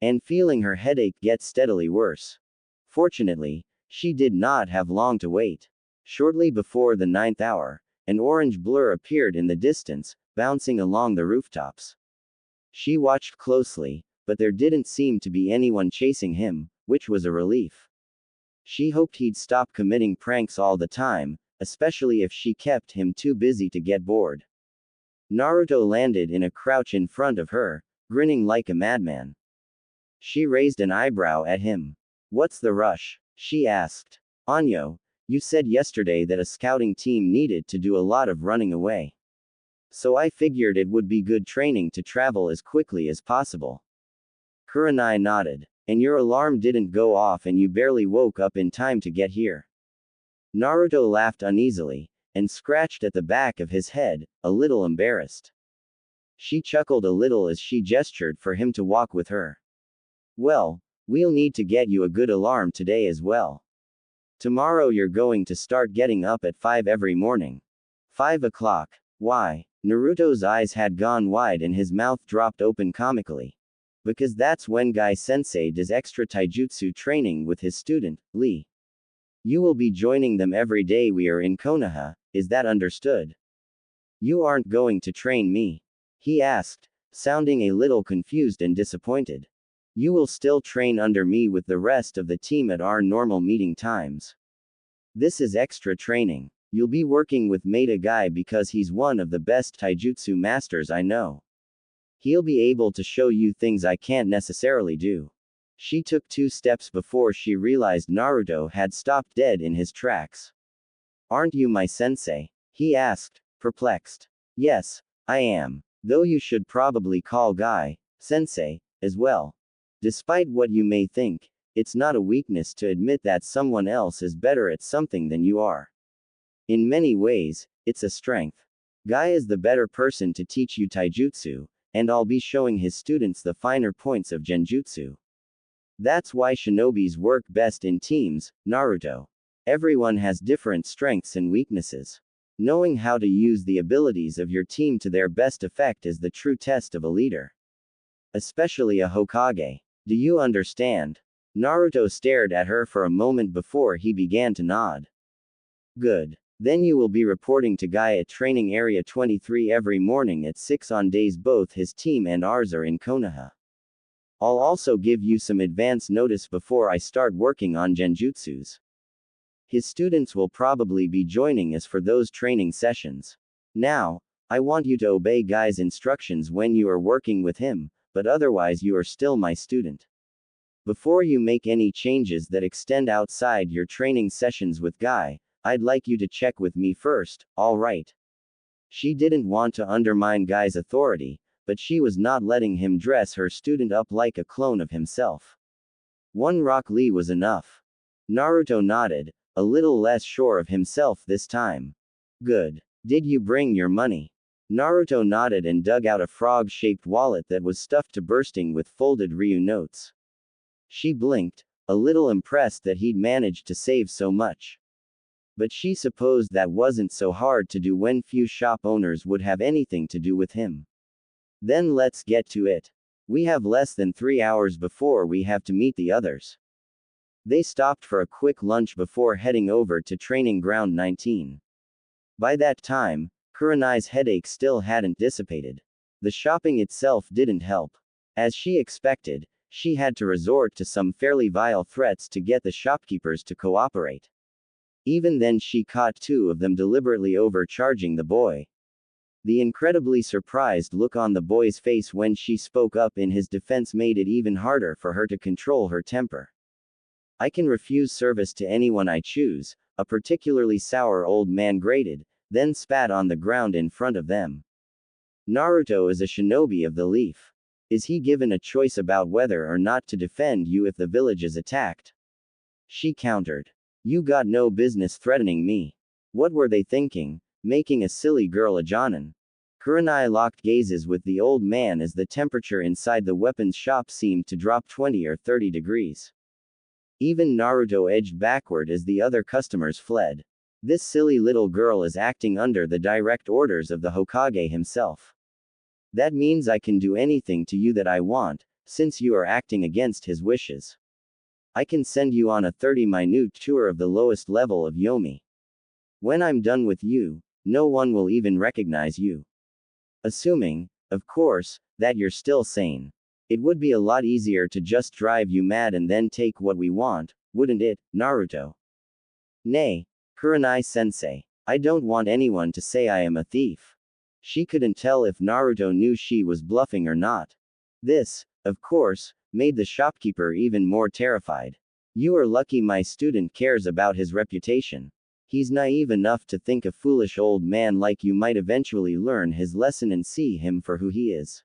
And feeling her headache get steadily worse. Fortunately, she did not have long to wait. Shortly before the 9th hour, an orange blur appeared in the distance, bouncing along the rooftops. She watched closely, but there didn't seem to be anyone chasing him, which was a relief. She hoped he'd stop committing pranks all the time, especially if she kept him too busy to get bored. Naruto landed in a crouch in front of her, grinning like a madman. She raised an eyebrow at him. "What's the rush?" she asked. "Anyo, you said yesterday that a scouting team needed to do a lot of running away. So I figured it would be good training to travel as quickly as possible." Kurenai nodded. "And your alarm didn't go off and you barely woke up in time to get here." Naruto laughed uneasily, and scratched at the back of his head, a little embarrassed. She chuckled a little as she gestured for him to walk with her. "Well, we'll need to get you a good alarm today as well. Tomorrow you're going to start getting up at 5 every morning." 5 o'clock. Why? Naruto's eyes had gone wide and his mouth dropped open comically. Because that's when Guy Sensei does extra taijutsu training with his student, Lee. "You will be joining them every day we are in Konoha, is that understood?" "You aren't going to train me?" he asked, sounding a little confused and disappointed. "You will still train under me with the rest of the team at our normal meeting times. This is extra training. You'll be working with Maida Guy because he's one of the best taijutsu masters I know. He'll be able to show you things I can't necessarily do." She took 2 steps before she realized Naruto had stopped dead in his tracks. "Aren't you my sensei?" he asked, perplexed. "Yes, I am. Though you should probably call Guy Sensei as well. Despite what you may think, it's not a weakness to admit that someone else is better at something than you are. In many ways, it's a strength. Guy is the better person to teach you taijutsu, and I'll be showing his students the finer points of genjutsu. That's why shinobis work best in teams, Naruto. Everyone has different strengths and weaknesses. Knowing how to use the abilities of your team to their best effect is the true test of a leader. Especially a Hokage. Do you understand?" Naruto stared at her for a moment before he began to nod. "Good. Then you will be reporting to Guy at Training Area 23 every morning at 6 on days both his team and ours are in Konoha. I'll also give you some advance notice before I start working on genjutsus. His students will probably be joining us for those training sessions. Now, I want you to obey Guy's instructions when you are working with him, but otherwise you are still my student. Before you make any changes that extend outside your training sessions with Guy, I'd like you to check with me first, alright?" She didn't want to undermine Guy's authority, but she was not letting him dress her student up like a clone of himself. One Rock Lee was enough. Naruto nodded, a little less sure of himself this time. "Good. Did you bring your money?" Naruto nodded and dug out a frog-shaped wallet that was stuffed to bursting with folded Ryu notes. She blinked, a little impressed that he'd managed to save so much. But she supposed that wasn't so hard to do when few shop owners would have anything to do with him. "Then let's get to it. We have less than 3 hours before we have to meet the others." They stopped for a quick lunch before heading over to Training Ground 19. By that time, Kurenai's headache still hadn't dissipated. The shopping itself didn't help. As she expected, she had to resort to some fairly vile threats to get the shopkeepers to cooperate. Even then she caught 2 of them deliberately overcharging the boy. The incredibly surprised look on the boy's face when she spoke up in his defense made it even harder for her to control her temper. "I can refuse service to anyone I choose," a particularly sour old man grated, then spat on the ground in front of them. "Naruto is a shinobi of the leaf. Is he given a choice about whether or not to defend you if the village is attacked?" She countered. "You got no business threatening me." What were they thinking? Making a silly girl a jonin? Kurenai locked gazes with the old man as the temperature inside the weapons shop seemed to drop 20 or 30 degrees. Even Naruto edged backward as the other customers fled. This silly little girl is acting under the direct orders of the Hokage himself. That means I can do anything to you that I want, since you are acting against his wishes. I can send you on a 30-minute tour of the lowest level of Yomi. When I'm done with you, no one will even recognize you. Assuming, of course, that you're still sane. It would be a lot easier to just drive you mad and then take what we want, wouldn't it, Naruto? Nay, Kurenai sensei. I don't want anyone to say I am a thief. She couldn't tell if Naruto knew she was bluffing or not. This, of course, made the shopkeeper even more terrified. You are lucky my student cares about his reputation. He's naive enough to think a foolish old man like you might eventually learn his lesson and see him for who he is.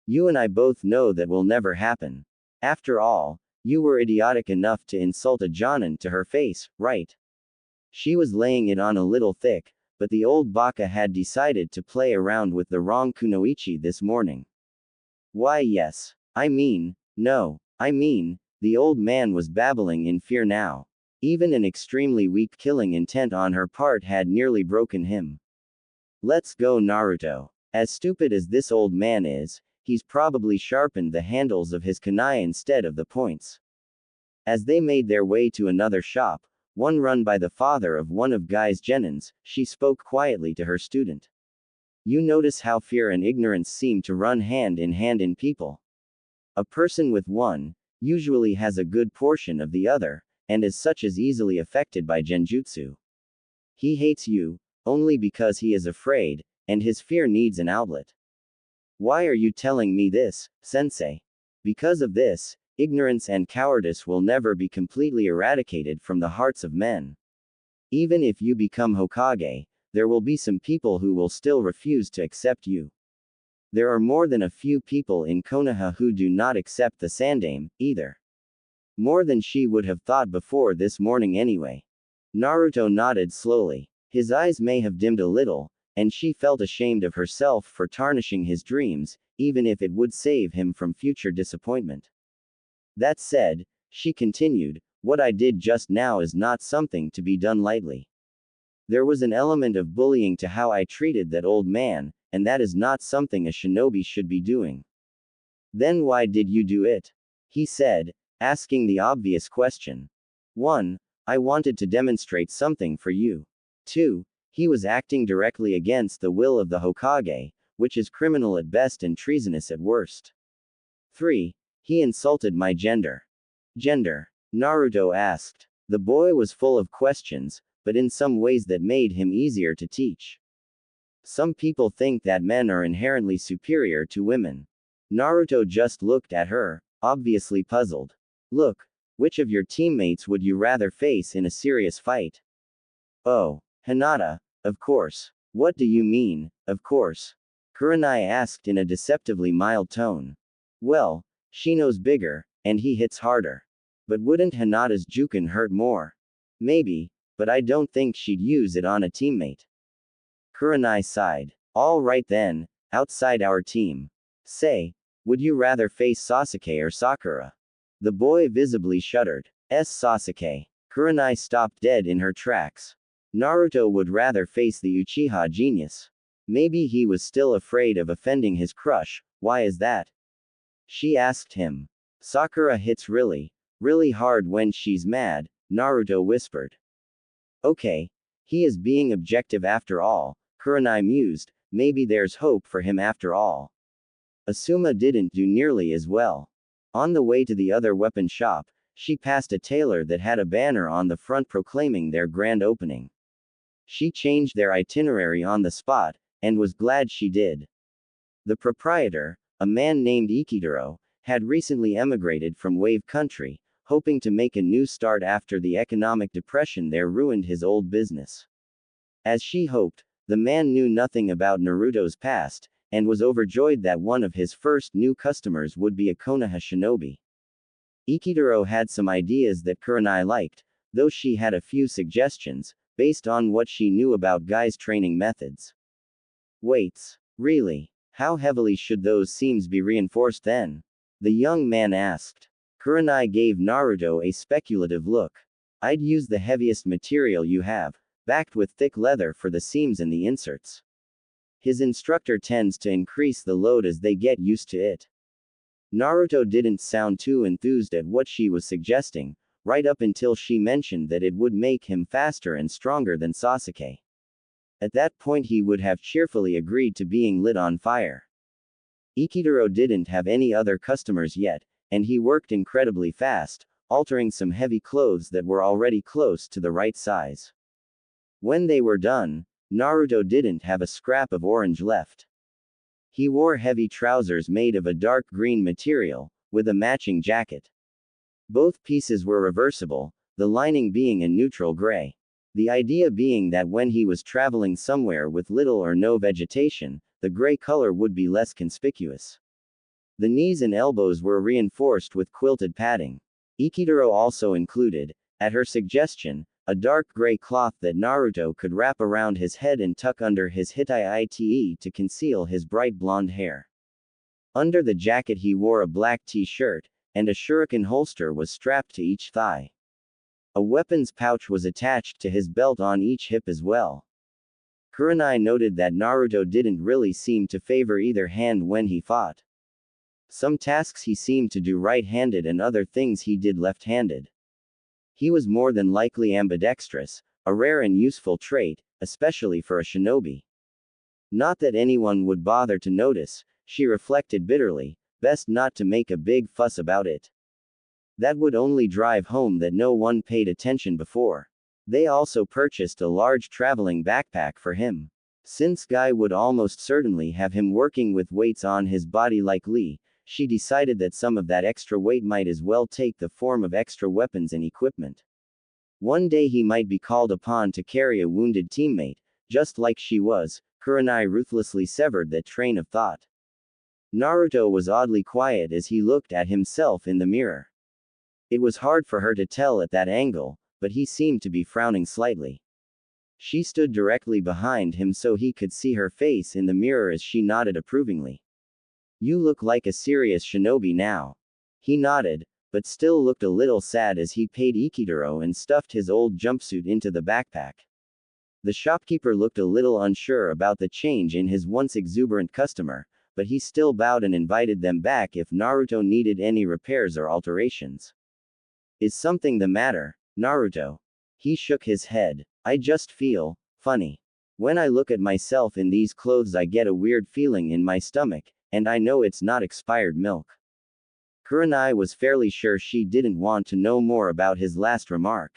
You and I both know that will never happen. After all, you were idiotic enough to insult a jonin to her face, right? She was laying it on a little thick, but the old baka had decided to play around with the wrong kunoichi this morning. Why yes. No. The old man was babbling in fear now. Even an extremely weak killing intent on her part had nearly broken him. Let's go Naruto. As stupid as this old man is, he's probably sharpened the handles of his kunai instead of the points. As they made their way to another shop, one run by the father of one of Guy's genins, she spoke quietly to her student. You notice how fear and ignorance seem to run hand in people. A person with one, usually has a good portion of the other, and as such is easily affected by genjutsu. He hates you, only because he is afraid, and his fear needs an outlet. Why are you telling me this, sensei? Because of this, ignorance and cowardice will never be completely eradicated from the hearts of men. Even if you become Hokage, there will be some people who will still refuse to accept you. There are more than a few people in Konoha who do not accept the Sandaime, either. More than she would have thought before this morning anyway. Naruto nodded slowly. His eyes may have dimmed a little, and she felt ashamed of herself for tarnishing his dreams, even if it would save him from future disappointment. That said, she continued, what I did just now is not something to be done lightly. There was an element of bullying to how I treated that old man, and that is not something a shinobi should be doing. Then why did you do it? He said, asking the obvious question. 1. I wanted to demonstrate something for you. 2. He was acting directly against the will of the Hokage, which is criminal at best and treasonous at worst. 3. He insulted my gender. Gender? Naruto asked. The boy was full of questions, but in some ways that made him easier to teach. Some people think that men are inherently superior to women. Naruto just looked at her, obviously puzzled. Look, which of your teammates would you rather face in a serious fight? Oh, Hinata, of course. What do you mean, of course? Kurenai asked in a deceptively mild tone. Well, she knows bigger, and he hits harder. But wouldn't Hinata's jukin hurt more? Maybe, but I don't think she'd use it on a teammate. Kurenai sighed. All right then, outside our team. Say, would you rather face Sasuke or Sakura? The boy visibly shuddered. Sasuke. Kurenai stopped dead in her tracks. Naruto would rather face the Uchiha genius. Maybe he was still afraid of offending his crush. Why is that? She asked him. Sakura hits really hard when she's mad, Naruto whispered. Okay. He is being objective after all, Kurenai mused, maybe there's hope for him after all. Asuma didn't do nearly as well. On the way to the other weapon shop, she passed a tailor that had a banner on the front proclaiming their grand opening. She changed their itinerary on the spot, and was glad she did. The proprietor, a man named Ikitaro, had recently emigrated from Wave Country, hoping to make a new start after the economic depression there ruined his old business. As she hoped, the man knew nothing about Naruto's past, and was overjoyed that one of his first new customers would be a Konoha shinobi. Ikitaro had some ideas that Kurenai liked, though she had a few suggestions, based on what she knew about Guy's training methods. Weights. Really? How heavily should those seams be reinforced then? The young man asked. Kurenai gave Naruto a speculative look. I'd use the heaviest material you have, backed with thick leather for the seams and the inserts. His instructor tends to increase the load as they get used to it. Naruto didn't sound too enthused at what she was suggesting, right up until she mentioned that it would make him faster and stronger than Sasuke. At that point he would have cheerfully agreed to being lit on fire. Ikitaro didn't have any other customers yet, and he worked incredibly fast, altering some heavy clothes that were already close to the right size. When they were done, Naruto didn't have a scrap of orange left. He wore heavy trousers made of a dark green material, with a matching jacket. Both pieces were reversible, the lining being a neutral gray. The idea being that when he was traveling somewhere with little or no vegetation, the gray color would be less conspicuous. The knees and elbows were reinforced with quilted padding. Ikitaro also included, at her suggestion, a dark gray cloth that Naruto could wrap around his head and tuck under his hitai to conceal his bright blonde hair. Under the jacket he wore a black t-shirt, and a shuriken holster was strapped to each thigh. A weapons pouch was attached to his belt on each hip as well. Kurenai noted that Naruto didn't really seem to favor either hand when he fought. Some tasks he seemed to do right-handed and other things he did left-handed. He was more than likely ambidextrous, a rare and useful trait, especially for a shinobi. Not that anyone would bother to notice, she reflected bitterly, best not to make a big fuss about it. That would only drive home that no one paid attention before. They also purchased a large traveling backpack for him. Since Guy would almost certainly have him working with weights on his body like Lee, she decided that some of that extra weight might as well take the form of extra weapons and equipment. One day he might be called upon to carry a wounded teammate, just like she was. Kurenai ruthlessly severed that train of thought. Naruto was oddly quiet as he looked at himself in the mirror. It was hard for her to tell at that angle, but he seemed to be frowning slightly. She stood directly behind him so he could see her face in the mirror as she nodded approvingly. "You look like a serious shinobi now." He nodded, but still looked a little sad as he paid Ikitaro and stuffed his old jumpsuit into the backpack. The shopkeeper looked a little unsure about the change in his once exuberant customer, but he still bowed and invited them back if Naruto needed any repairs or alterations. "Is something the matter, Naruto?" He shook his head. "I just feel funny. When I look at myself in these clothes I get a weird feeling in my stomach, and I know it's not expired milk." Kurenai was fairly sure she didn't want to know more about his last remark.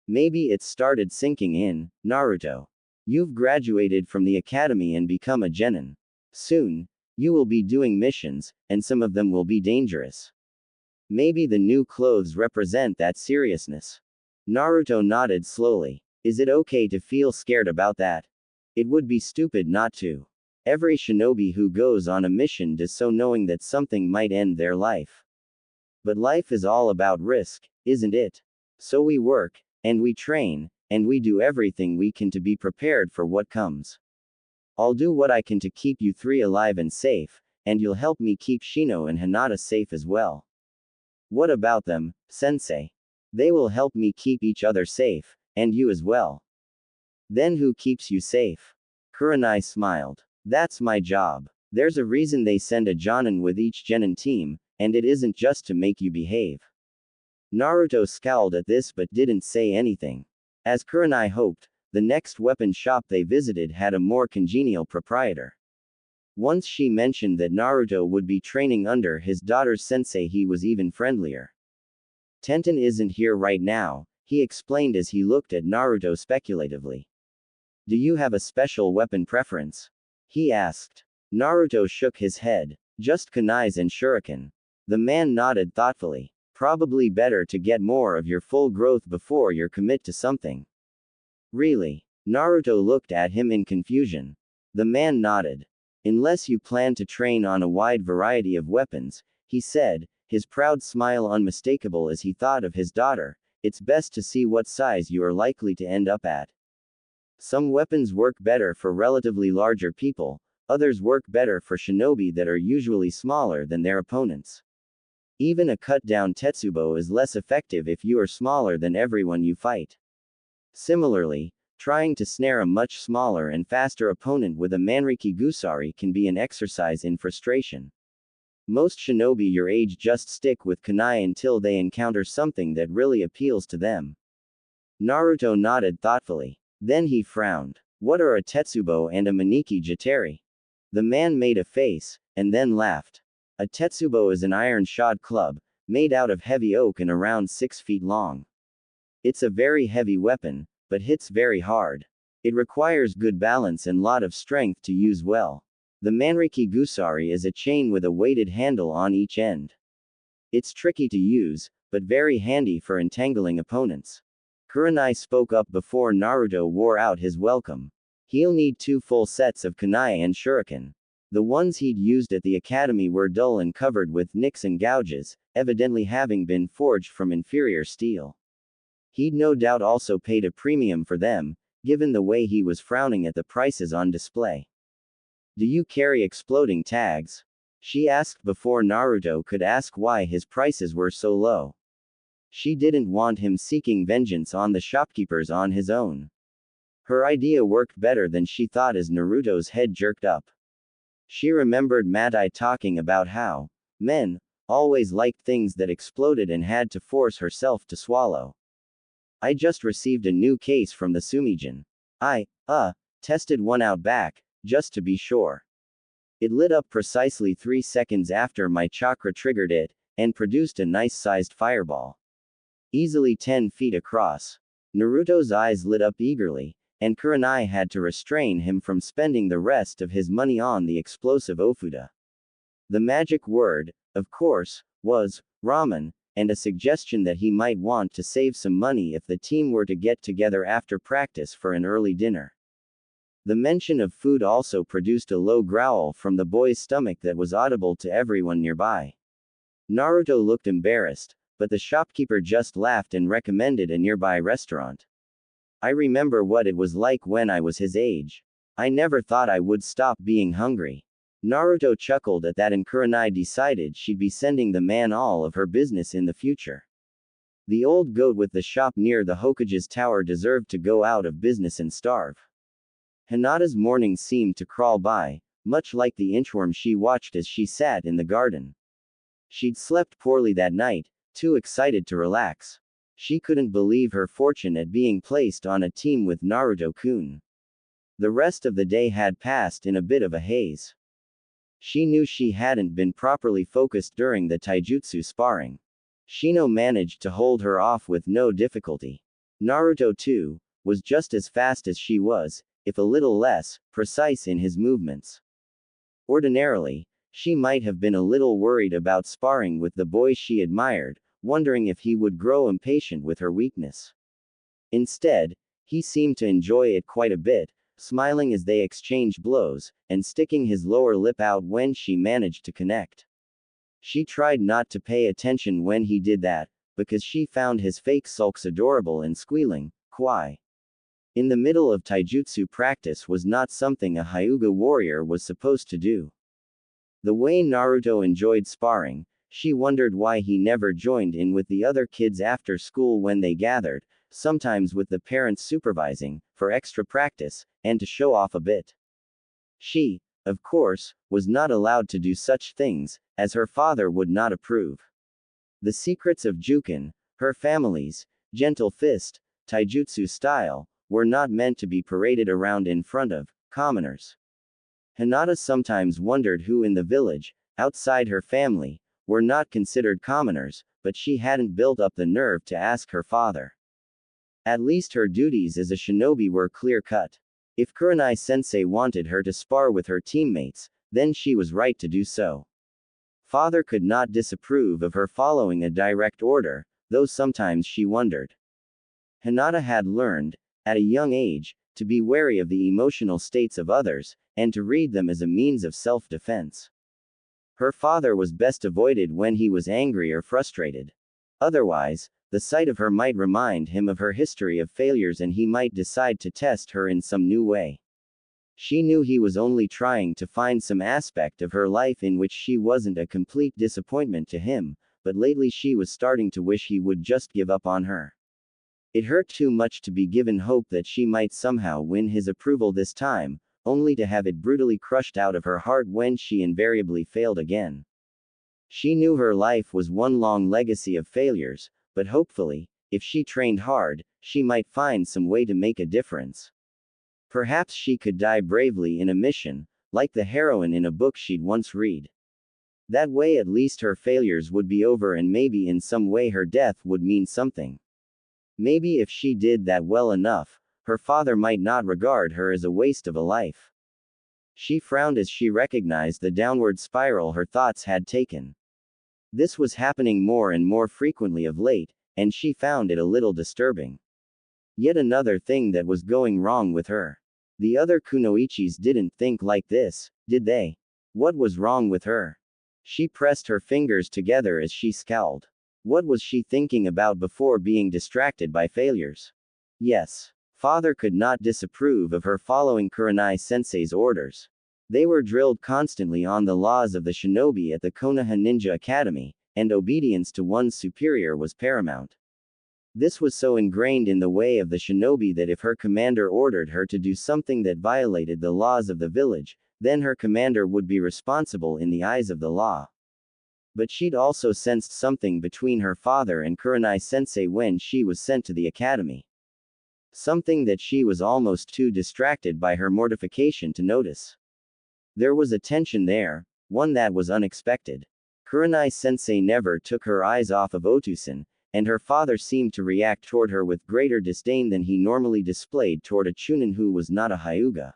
"Maybe it started sinking in, Naruto. You've graduated from the academy and become a jonin. Soon, you will be doing missions, and some of them will be dangerous. Maybe the new clothes represent that seriousness." Naruto nodded slowly. "Is it okay to feel scared about that? It would be stupid not to. Every shinobi who goes on a mission does so knowing that something might end their life. But life is all about risk, isn't it? So we work, and we train, and we do everything we can to be prepared for what comes. I'll do what I can to keep you three alive and safe, and you'll help me keep Shino and Hinata safe as well." "What about them, Sensei?" "They will help me keep each other safe, and you as well." "Then who keeps you safe?" Kurenai smiled. "That's my job. There's a reason they send a jonin with each genin team, and it isn't just to make you behave." Naruto scowled at this but didn't say anything. As Kurenai hoped, the next weapon shop they visited had a more congenial proprietor. Once she mentioned that Naruto would be training under his daughter's sensei, he was even friendlier. "Tenten isn't here right now," he explained as he looked at Naruto speculatively. "Do you have a special weapon preference?" he asked. Naruto shook his head. "Just kunais and shuriken." The man nodded thoughtfully. "Probably better to get more of your full growth before you commit to something." "Really?" Naruto looked at him in confusion. The man nodded. "Unless you plan to train on a wide variety of weapons," he said, his proud smile unmistakable as he thought of his daughter, "it's best to see what size you are likely to end up at. Some weapons work better for relatively larger people, others work better for shinobi that are usually smaller than their opponents. Even a cut-down tetsubo is less effective if you are smaller than everyone you fight. Similarly, trying to snare a much smaller and faster opponent with a Manriki Gusari can be an exercise in frustration. Most shinobi your age just stick with kunai until they encounter something that really appeals to them." Naruto nodded thoughtfully. Then he frowned. "What are a tetsubo and a maniki jitari?" The man made a face, and then laughed. "A tetsubo is an iron-shod club, made out of heavy oak and around 6 feet long. It's a very heavy weapon, but hits very hard. It requires good balance and lot of strength to use well. The Manriki Gusari is a chain with a weighted handle on each end. It's tricky to use, but very handy for entangling opponents. Kurenai spoke up before Naruto wore out his welcome. He'll need 2 full sets of kunai and shuriken. The ones he'd used at the academy were dull and covered with nicks and gouges, evidently having been forged from inferior steel. He'd no doubt also paid a premium for them, given the way he was frowning at the prices on display. Do you carry exploding tags? She asked before Naruto could ask why his prices were so low. She didn't want him seeking vengeance on the shopkeepers on his own. Her idea worked better than she thought as Naruto's head jerked up. She remembered Madai talking about how men always liked things that exploded and had to force herself to swallow. I just received a new case from the Sumijin. I tested one out back, just to be sure. It lit up precisely 3 seconds after my chakra triggered it, and produced a nice-sized fireball. Easily 10 feet across. Naruto's eyes lit up eagerly, and Kurenai had to restrain him from spending the rest of his money on the explosive Ofuda. The magic word, of course, was ramen, and a suggestion that he might want to save some money if the team were to get together after practice for an early dinner. The mention of food also produced a low growl from the boy's stomach that was audible to everyone nearby. Naruto looked embarrassed, but the shopkeeper just laughed and recommended a nearby restaurant. I remember what it was like when I was his age. I never thought I would stop being hungry. Naruto chuckled at that and Kurenai decided she'd be sending the man all of her business in the future. The old goat with the shop near the Hokage's tower deserved to go out of business and starve. Hinata's mornings seemed to crawl by, much like the inchworm she watched as she sat in the garden. She'd slept poorly that night, too excited to relax. She couldn't believe her fortune at being placed on a team with Naruto-kun. The rest of the day had passed in a bit of a haze. She knew she hadn't been properly focused during the taijutsu sparring. Shino managed to hold her off with no difficulty. Naruto, too, was just as fast as she was, if a little less precise in his movements. Ordinarily, she might have been a little worried about sparring with the boy she admired, wondering if he would grow impatient with her weakness. Instead, he seemed to enjoy it quite a bit, smiling as they exchanged blows, and sticking his lower lip out when she managed to connect. She tried not to pay attention when he did that, because she found his fake sulks adorable and squealing, "Kwai." In the middle of taijutsu practice was not something a Hyuga warrior was supposed to do. The way Naruto enjoyed sparring, she wondered why he never joined in with the other kids after school when they gathered, sometimes with the parents supervising, for extra practice, and to show off a bit. She, of course, was not allowed to do such things, as her father would not approve. The secrets of Jukin, her family's gentle fist, taijutsu style, were not meant to be paraded around in front of commoners. Hinata sometimes wondered who in the village, outside her family, were not considered commoners, but she hadn't built up the nerve to ask her father. At least her duties as a shinobi were clear-cut. If Kurenai Sensei wanted her to spar with her teammates, then she was right to do so. Father could not disapprove of her following a direct order, though sometimes she wondered. Hinata had learned, at a young age, to be wary of the emotional states of others, and to read them as a means of self-defense. Her father was best avoided when he was angry or frustrated. Otherwise, the sight of her might remind him of her history of failures and he might decide to test her in some new way. She knew he was only trying to find some aspect of her life in which she wasn't a complete disappointment to him, but lately she was starting to wish he would just give up on her. It hurt too much to be given hope that she might somehow win his approval this time, only to have it brutally crushed out of her heart when she invariably failed again. She knew her life was one long legacy of failures, but hopefully, if she trained hard, she might find some way to make a difference. Perhaps she could die bravely in a mission, like the heroine in a book she'd once read. That way at least her failures would be over and maybe in some way her death would mean something. Maybe if she did that well enough, her father might not regard her as a waste of a life. She frowned as she recognized the downward spiral her thoughts had taken. This was happening more and more frequently of late, and she found it a little disturbing. Yet another thing that was going wrong with her. The other kunoichis didn't think like this, did they? What was wrong with her? She pressed her fingers together as she scowled. What was she thinking about before being distracted by failures? Yes. Father could not disapprove of her following Kurenai Sensei's orders. They were drilled constantly on the laws of the shinobi at the Konoha Ninja Academy, and obedience to one's superior was paramount. This was so ingrained in the way of the shinobi that if her commander ordered her to do something that violated the laws of the village, then her commander would be responsible in the eyes of the law. But she'd also sensed something between her father and Kurenai Sensei when she was sent to the academy. Something that she was almost too distracted by her mortification to notice. There was a tension there, one that was unexpected. Kurenai Sensei never took her eyes off of Otusan, and her father seemed to react toward her with greater disdain than he normally displayed toward a chunin who was not a hyuga.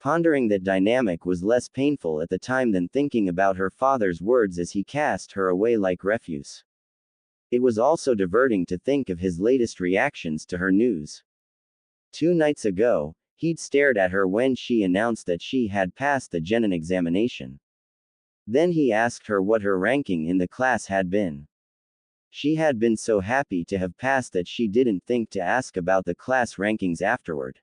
Pondering that dynamic was less painful at the time than thinking about her father's words as he cast her away like refuse. It was also diverting to think of his latest reactions to her news. 2 nights ago, he'd stared at her when she announced that she had passed the jonin examination. Then he asked her what her ranking in the class had been. She had been so happy to have passed that she didn't think to ask about the class rankings afterward.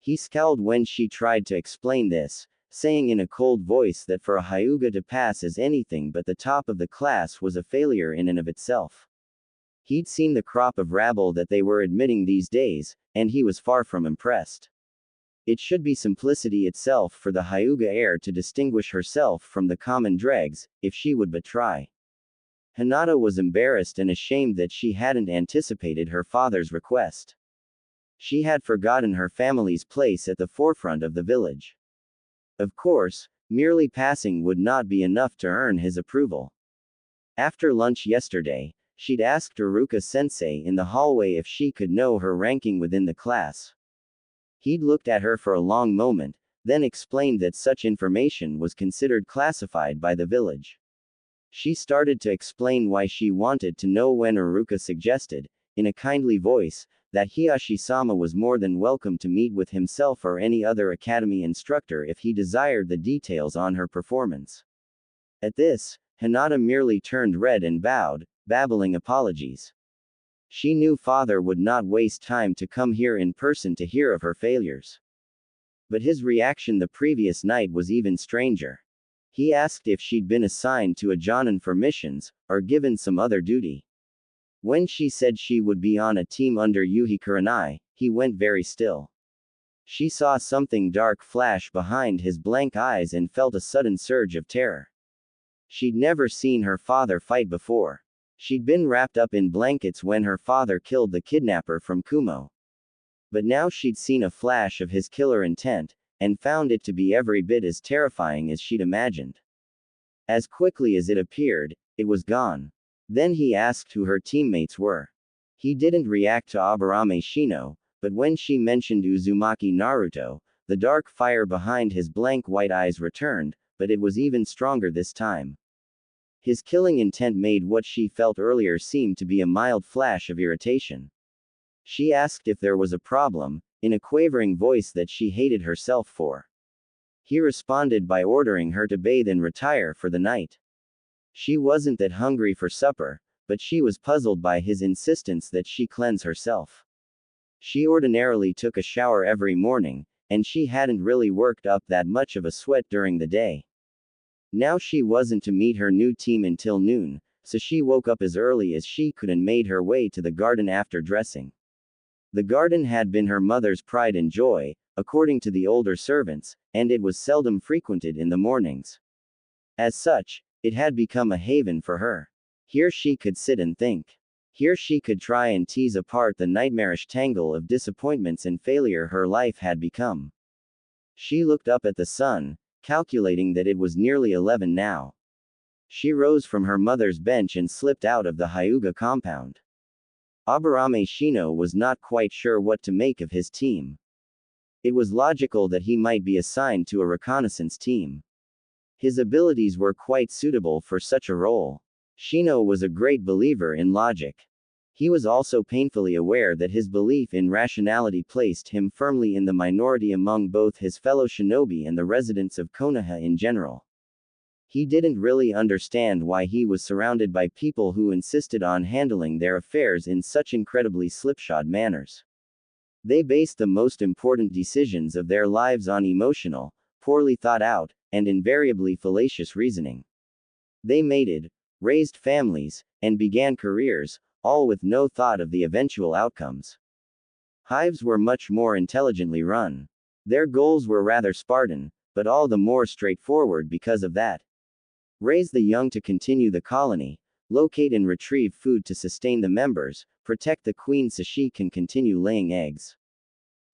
He scowled when she tried to explain this, saying in a cold voice that for a hyuga to pass as anything but the top of the class was a failure in and of itself. He'd seen the crop of rabble that they were admitting these days, and he was far from impressed. It should be simplicity itself for the hyuga heir to distinguish herself from the common dregs, if she would but try. Hinata was embarrassed and ashamed that she hadn't anticipated her father's request. She had forgotten her family's place at the forefront of the village. Of course, merely passing would not be enough to earn his approval. After lunch yesterday, she'd asked Iruka Sensei in the hallway if she could know her ranking within the class. He'd looked at her for a long moment, then explained that such information was considered classified by the village. She started to explain why she wanted to know when Iruka suggested, in a kindly voice, that Hiyashi-sama was more than welcome to meet with himself or any other academy instructor if he desired the details on her performance. At this, Hinata merely turned red and bowed, babbling apologies. She knew father would not waste time to come here in person to hear of her failures. But his reaction the previous night was even stranger. He asked if she'd been assigned to a jonin for missions, or given some other duty. When she said she would be on a team under Yuhi Kurenai, he went very still. She saw something dark flash behind his blank eyes and felt a sudden surge of terror. She'd never seen her father fight before. She'd been wrapped up in blankets when her father killed the kidnapper from Kumo. But now she'd seen a flash of his killer intent, and found it to be every bit as terrifying as she'd imagined. As quickly as it appeared, it was gone. Then he asked who her teammates were. He didn't react to Aburame Shino, but when she mentioned Uzumaki Naruto, the dark fire behind his blank white eyes returned, but it was even stronger this time. His killing intent made what she felt earlier seem to be a mild flash of irritation. She asked if there was a problem, in a quavering voice that she hated herself for. He responded by ordering her to bathe and retire for the night. She wasn't that hungry for supper, but she was puzzled by his insistence that she cleanse herself. She ordinarily took a shower every morning, and she hadn't really worked up that much of a sweat during the day. Now she wasn't to meet her new team until noon, so she woke up as early as she could and made her way to the garden after dressing. The garden had been her mother's pride and joy, according to the older servants, and it was seldom frequented in the mornings. As such, it had become a haven for her. Here she could sit and think. Here she could try and tease apart the nightmarish tangle of disappointments and failure her life had become. She looked up at the sun, calculating that it was nearly 11 now. She rose from her mother's bench and slipped out of the Hyuga compound. Aburame Shino was not quite sure what to make of his team. It was logical that he might be assigned to a reconnaissance team. His abilities were quite suitable for such a role. Shino was a great believer in logic. He was also painfully aware that his belief in rationality placed him firmly in the minority among both his fellow shinobi and the residents of Konoha in general. He didn't really understand why he was surrounded by people who insisted on handling their affairs in such incredibly slipshod manners. They based the most important decisions of their lives on emotional, poorly thought out, and invariably fallacious reasoning. They mated, raised families, and began careers, all with no thought of the eventual outcomes. Hives were much more intelligently run. Their goals were rather Spartan, but all the more straightforward because of that. Raise the young to continue the colony, locate and retrieve food to sustain the members, protect the queen so she can continue laying eggs.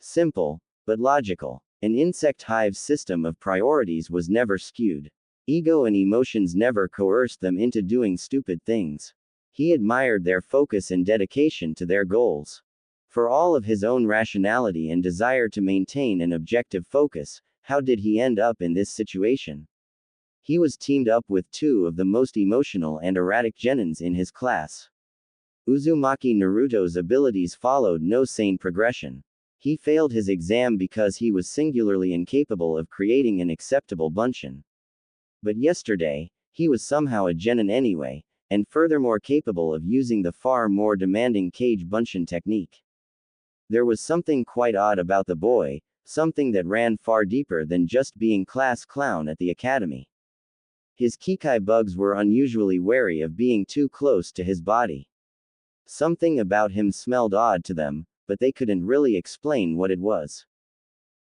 Simple, but logical. An insect hive's system of priorities was never skewed. Ego and emotions never coerced them into doing stupid things. He admired their focus and dedication to their goals. For all of his own rationality and desire to maintain an objective focus, how did he end up in this situation? He was teamed up with two of the most emotional and erratic genins in his class. Uzumaki Naruto's abilities followed no sane progression. He failed his exam because he was singularly incapable of creating an acceptable bunshin. But yesterday, he was somehow a genin anyway, and furthermore capable of using the far more demanding cage bunshin technique. There was something quite odd about the boy, something that ran far deeper than just being class clown at the academy. His Kikai bugs were unusually wary of being too close to his body. Something about him smelled odd to them, but they couldn't really explain what it was.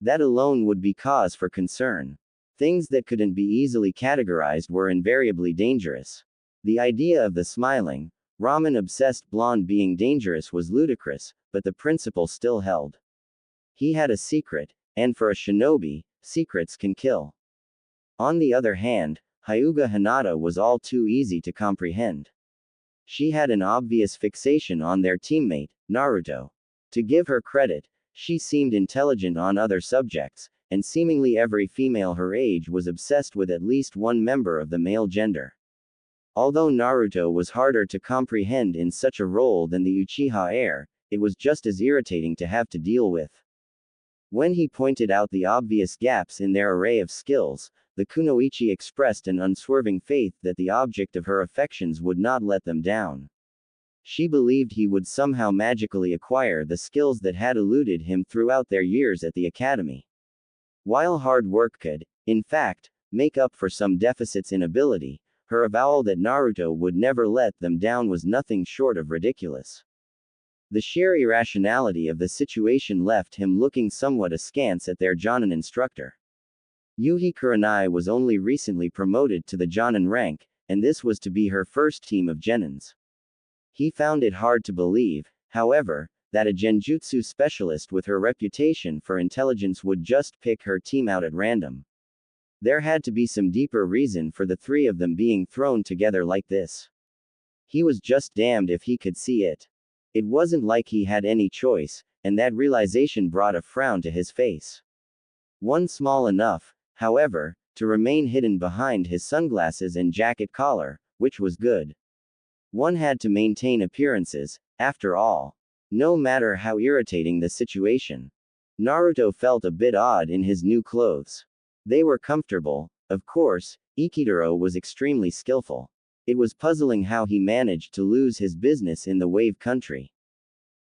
That alone would be cause for concern. Things that couldn't be easily categorized were invariably dangerous. The idea of the smiling, ramen-obsessed blonde being dangerous was ludicrous, but the principle still held. He had a secret, and for a shinobi, secrets can kill. On the other hand, Hyuga Hinata was all too easy to comprehend. She had an obvious fixation on their teammate, Naruto. To give her credit, she seemed intelligent on other subjects, and seemingly every female her age was obsessed with at least one member of the male gender. Although Naruto was harder to comprehend in such a role than the Uchiha heir, it was just as irritating to have to deal with. When he pointed out the obvious gaps in their array of skills, the kunoichi expressed an unswerving faith that the object of her affections would not let them down. She believed he would somehow magically acquire the skills that had eluded him throughout their years at the academy. While hard work could, in fact, make up for some deficits in ability, her avowal that Naruto would never let them down was nothing short of ridiculous. The sheer irrationality of the situation left him looking somewhat askance at their jonin instructor. Yuhi Kurenai was only recently promoted to the jonin rank, and this was to be her first team of genins. He found it hard to believe, however, that a genjutsu specialist with her reputation for intelligence would just pick her team out at random. There had to be some deeper reason for the three of them being thrown together like this. He was just damned if he could see it. It wasn't like he had any choice, and that realization brought a frown to his face. One small enough, however, to remain hidden behind his sunglasses and jacket collar, which was good. One had to maintain appearances, after all. No matter how irritating the situation. Naruto felt a bit odd in his new clothes. They were comfortable, of course. Ikitaro was extremely skillful. It was puzzling how he managed to lose his business in the wave country.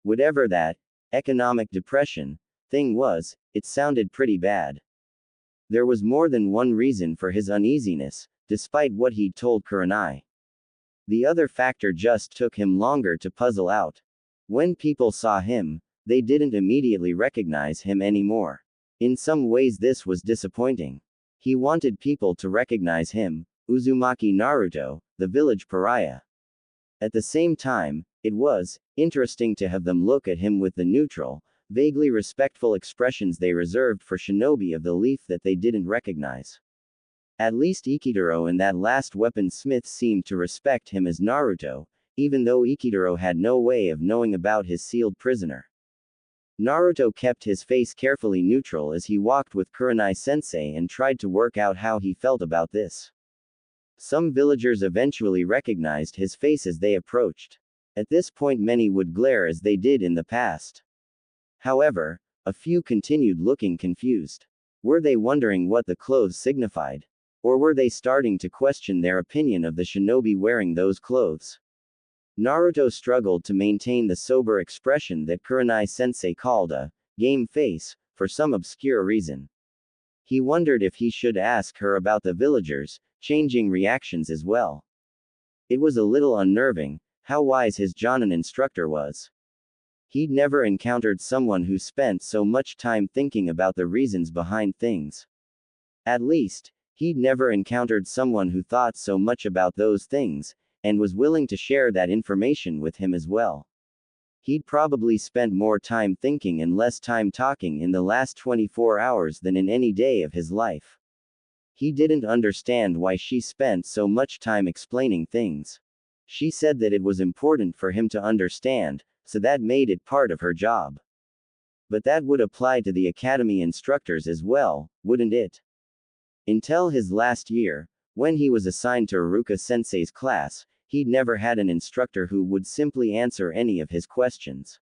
Whatever that economic depression thing was, it sounded pretty bad. There was more than one reason for his uneasiness, despite what he'd told Kurenai. The other factor just took him longer to puzzle out. When people saw him, they didn't immediately recognize him anymore. In some ways this was disappointing. He wanted people to recognize him, Uzumaki Naruto, the village pariah. At the same time, it was interesting to have them look at him with the neutral, vaguely respectful expressions they reserved for shinobi of the leaf that they didn't recognize. At least Ikitaro and that last weaponsmith seemed to respect him as Naruto, even though Ikitaro had no way of knowing about his sealed prisoner. Naruto kept his face carefully neutral as he walked with Kurenai Sensei and tried to work out how he felt about this. Some villagers eventually recognized his face as they approached. At this point many would glare as they did in the past. However, a few continued looking confused. Were they wondering what the clothes signified? Or were they starting to question their opinion of the shinobi wearing those clothes? Naruto struggled to maintain the sober expression that Kurenai Sensei called a game face, for some obscure reason. He wondered if he should ask her about the villagers, changing reactions as well. It was a little unnerving, how wise his jonin instructor was. He'd never encountered someone who spent so much time thinking about the reasons behind things. At least, he'd never encountered someone who thought so much about those things, and was willing to share that information with him as well. He'd probably spent more time thinking and less time talking in the last 24 hours than in any day of his life. He didn't understand why she spent so much time explaining things. She said that it was important for him to understand, so that made it part of her job. But that would apply to the academy instructors as well, wouldn't it? Until his last year, when he was assigned to Iruka Sensei's class, he'd never had an instructor who would simply answer any of his questions.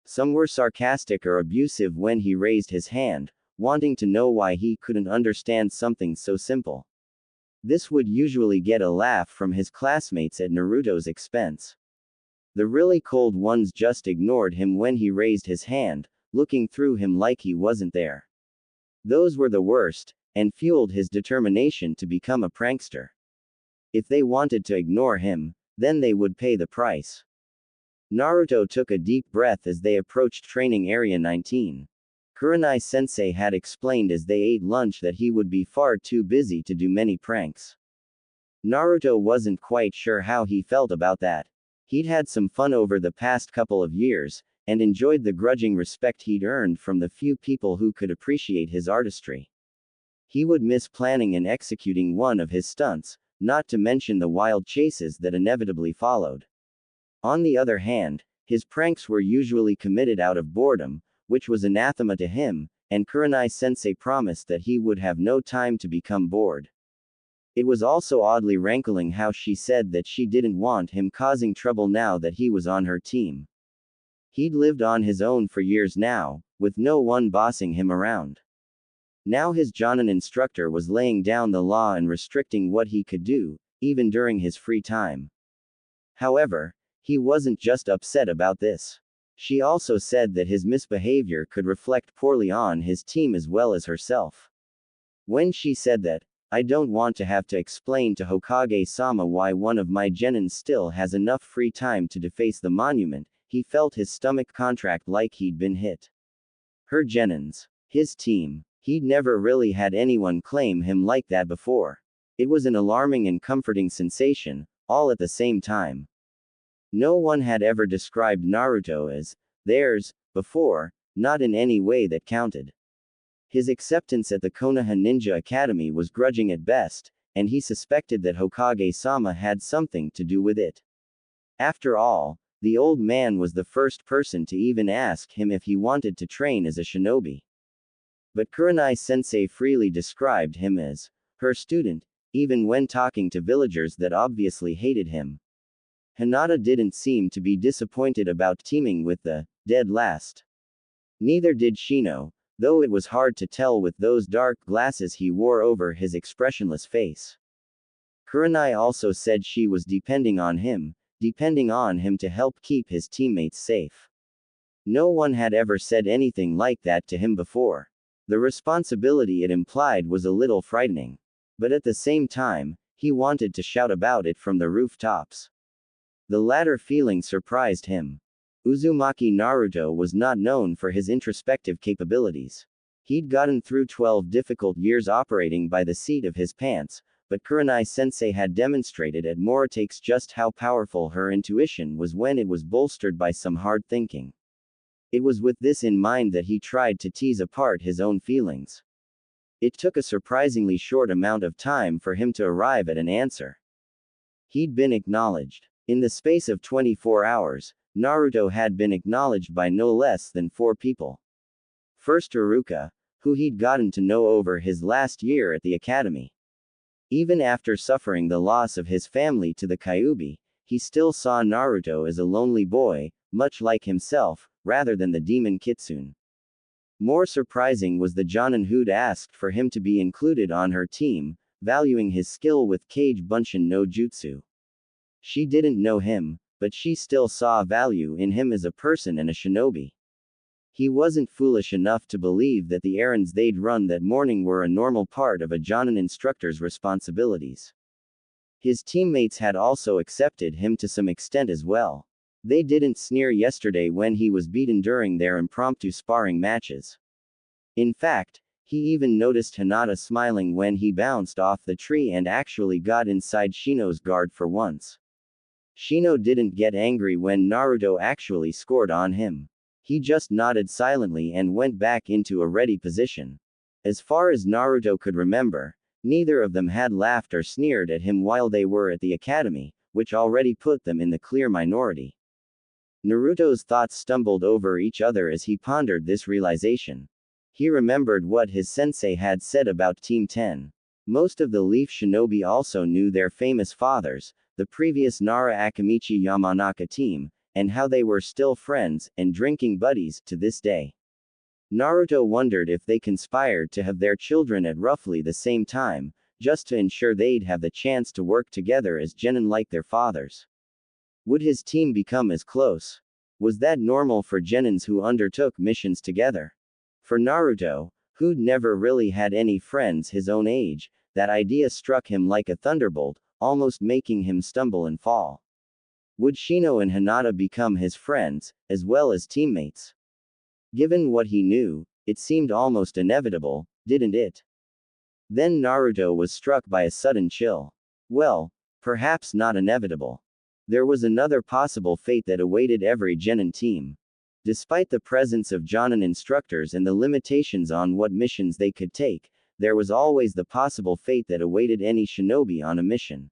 Some were sarcastic or abusive when he raised his hand, wanting to know why he couldn't understand something so simple. This would usually get a laugh from his classmates at Naruto's expense. The really cold ones just ignored him when he raised his hand, looking through him like he wasn't there. Those were the worst, and fueled his determination to become a prankster. If they wanted to ignore him, then they would pay the price. Naruto took a deep breath as they approached Training Area 19. Kurenai Sensei had explained as they ate lunch that he would be far too busy to do many pranks. Naruto wasn't quite sure how he felt about that. He'd had some fun over the past couple of years, and enjoyed the grudging respect he'd earned from the few people who could appreciate his artistry. He would miss planning and executing one of his stunts, not to mention the wild chases that inevitably followed. On the other hand, his pranks were usually committed out of boredom, which was anathema to him, and Kurenai Sensei promised that he would have no time to become bored. It was also oddly rankling how she said that she didn't want him causing trouble now that he was on her team. He'd lived on his own for years now, with no one bossing him around. Now his jonin instructor was laying down the law and restricting what he could do, even during his free time. However, he wasn't just upset about this. She also said that his misbehavior could reflect poorly on his team as well as herself. When she said that, "I don't want to have to explain to Hokage-sama why one of my genins still has enough free time to deface the monument," he felt his stomach contract like he'd been hit. Her genins. His team. He'd never really had anyone claim him like that before. It was an alarming and comforting sensation, all at the same time. No one had ever described Naruto as theirs before, not in any way that counted. His acceptance at the Konoha Ninja Academy was grudging at best, and he suspected that Hokage-sama had something to do with it. After all, the old man was the first person to even ask him if he wanted to train as a shinobi. But Kurenai Sensei freely described him as her student, even when talking to villagers that obviously hated him. Hinata didn't seem to be disappointed about teaming with the dead last. Neither did Shino, though it was hard to tell with those dark glasses he wore over his expressionless face. Kurenai also said she was depending on him to help keep his teammates safe. No one had ever said anything like that to him before. The responsibility it implied was a little frightening. But at the same time, he wanted to shout about it from the rooftops. The latter feeling surprised him. Uzumaki Naruto was not known for his introspective capabilities. He'd gotten through 12 difficult years operating by the seat of his pants, but Kurenai Sensei had demonstrated at more takes just how powerful her intuition was when it was bolstered by some hard thinking. It was with this in mind that he tried to tease apart his own feelings. It took a surprisingly short amount of time for him to arrive at an answer. He'd been acknowledged. In the space of 24 hours, Naruto had been acknowledged by no less than 4 people. First Iruka, who he'd gotten to know over his last year at the academy. Even after suffering the loss of his family to the Kyuubi, he still saw Naruto as a lonely boy, much like himself, rather than the demon Kitsune. More surprising was the jonin who'd asked for him to be included on her team, valuing his skill with Kage Bunshin no Jutsu. She didn't know him, but she still saw value in him as a person and a shinobi. He wasn't foolish enough to believe that the errands they'd run that morning were a normal part of a jonin instructor's responsibilities. His teammates had also accepted him to some extent as well. They didn't sneer yesterday when he was beaten during their impromptu sparring matches. In fact, he even noticed Hinata smiling when he bounced off the tree and actually got inside Shino's guard for once. Shino didn't get angry when Naruto actually scored on him. He just nodded silently and went back into a ready position. As far as Naruto could remember, neither of them had laughed or sneered at him while they were at the academy, which already put them in the clear minority. Naruto's thoughts stumbled over each other as he pondered this realization. He remembered what his sensei had said about Team 10. Most of the Leaf Shinobi also knew their famous fathers, the previous Nara Akamichi Yamanaka team, and how they were still friends and drinking buddies to this day. Naruto wondered if they conspired to have their children at roughly the same time, just to ensure they'd have the chance to work together as genin like their fathers. Would his team become as close? Was that normal for genins who undertook missions together? For Naruto, who'd never really had any friends his own age, that idea struck him like a thunderbolt, almost making him stumble and fall. Would Shino and Hinata become his friends, as well as teammates? Given what he knew, it seemed almost inevitable, didn't it? Then Naruto was struck by a sudden chill. Well, perhaps not inevitable. There was another possible fate that awaited every genin team. Despite the presence of jonin instructors and the limitations on what missions they could take, there was always the possible fate that awaited any shinobi on a mission.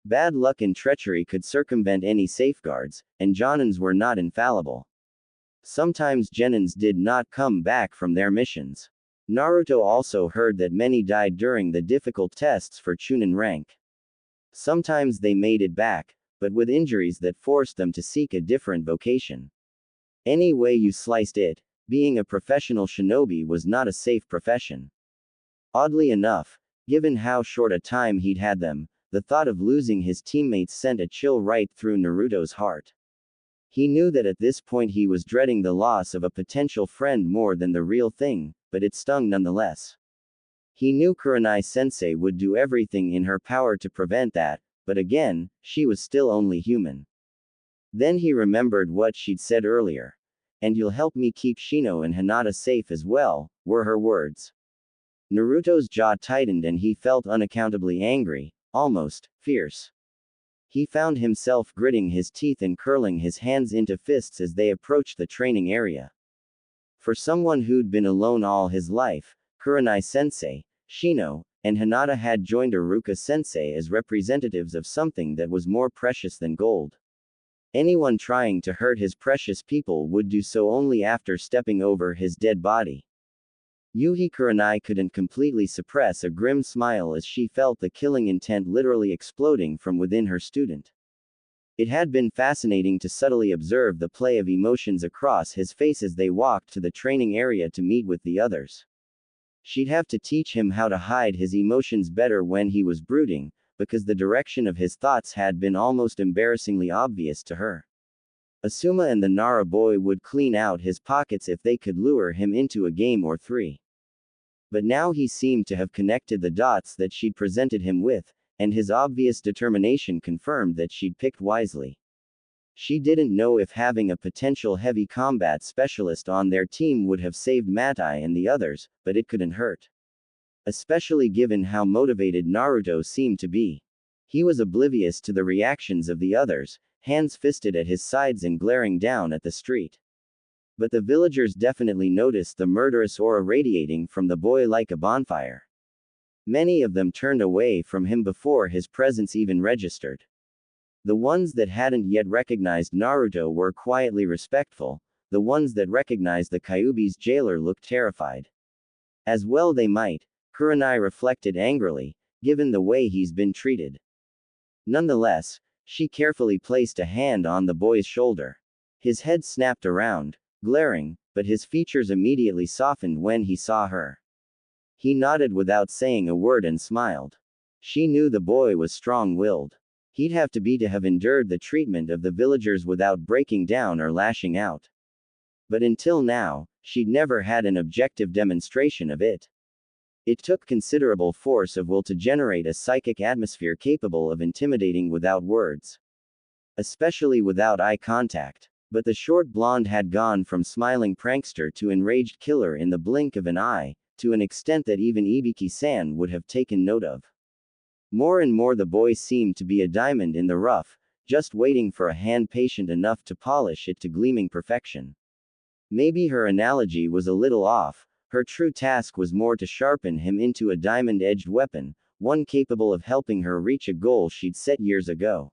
Bad luck and treachery could circumvent any safeguards, and jonins were not infallible. Sometimes genins did not come back from their missions. Naruto also heard that many died during the difficult tests for chunin rank. Sometimes they made it back, but with injuries that forced them to seek a different vocation. Any way you sliced it, being a professional shinobi was not a safe profession. Oddly enough, given how short a time he'd had them, the thought of losing his teammates sent a chill right through Naruto's heart. He knew that at this point he was dreading the loss of a potential friend more than the real thing, but it stung nonetheless. He knew Kurenai Sensei would do everything in her power to prevent that, but again, she was still only human. Then he remembered what she'd said earlier. "And you'll help me keep Shino and Hinata safe as well," were her words. Naruto's jaw tightened and he felt unaccountably angry, almost fierce. He found himself gritting his teeth and curling his hands into fists as they approached the training area. For someone who'd been alone all his life, Kurenai Sensei, Shino, and Hinata had joined Iruka Sensei as representatives of something that was more precious than gold. Anyone trying to hurt his precious people would do so only after stepping over his dead body. Yuhi Kurenai couldn't completely suppress a grim smile as she felt the killing intent literally exploding from within her student. It had been fascinating to subtly observe the play of emotions across his face as they walked to the training area to meet with the others. She'd have to teach him how to hide his emotions better when he was brooding, because the direction of his thoughts had been almost embarrassingly obvious to her. Asuma and the Nara boy would clean out his pockets if they could lure him into a game or 3. But now he seemed to have connected the dots that she'd presented him with, and his obvious determination confirmed that she'd picked wisely. She didn't know if having a potential heavy combat specialist on their team would have saved Matai and the others, but it couldn't hurt. Especially given how motivated Naruto seemed to be. He was oblivious to the reactions of the others, hands fisted at his sides and glaring down at the street. But the villagers definitely noticed the murderous aura radiating from the boy like a bonfire. Many of them turned away from him before his presence even registered. The ones that hadn't yet recognized Naruto were quietly respectful, the ones that recognized the Kyuubi's jailer looked terrified. As well they might, Kurenai reflected angrily, given the way he's been treated. Nonetheless, she carefully placed a hand on the boy's shoulder. His head snapped around, glaring, but his features immediately softened when he saw her. He nodded without saying a word and smiled. She knew the boy was strong-willed. He'd have to have endured the treatment of the villagers without breaking down or lashing out. But until now, she'd never had an objective demonstration of it. It took considerable force of will to generate a psychic atmosphere capable of intimidating without words. Especially without eye contact. But the short blonde had gone from smiling prankster to enraged killer in the blink of an eye, to an extent that even Ibiki-san would have taken note of. More and more the boy seemed to be a diamond in the rough, just waiting for a hand patient enough to polish it to gleaming perfection. Maybe her analogy was a little off, her true task was more to sharpen him into a diamond-edged weapon, one capable of helping her reach a goal she'd set years ago.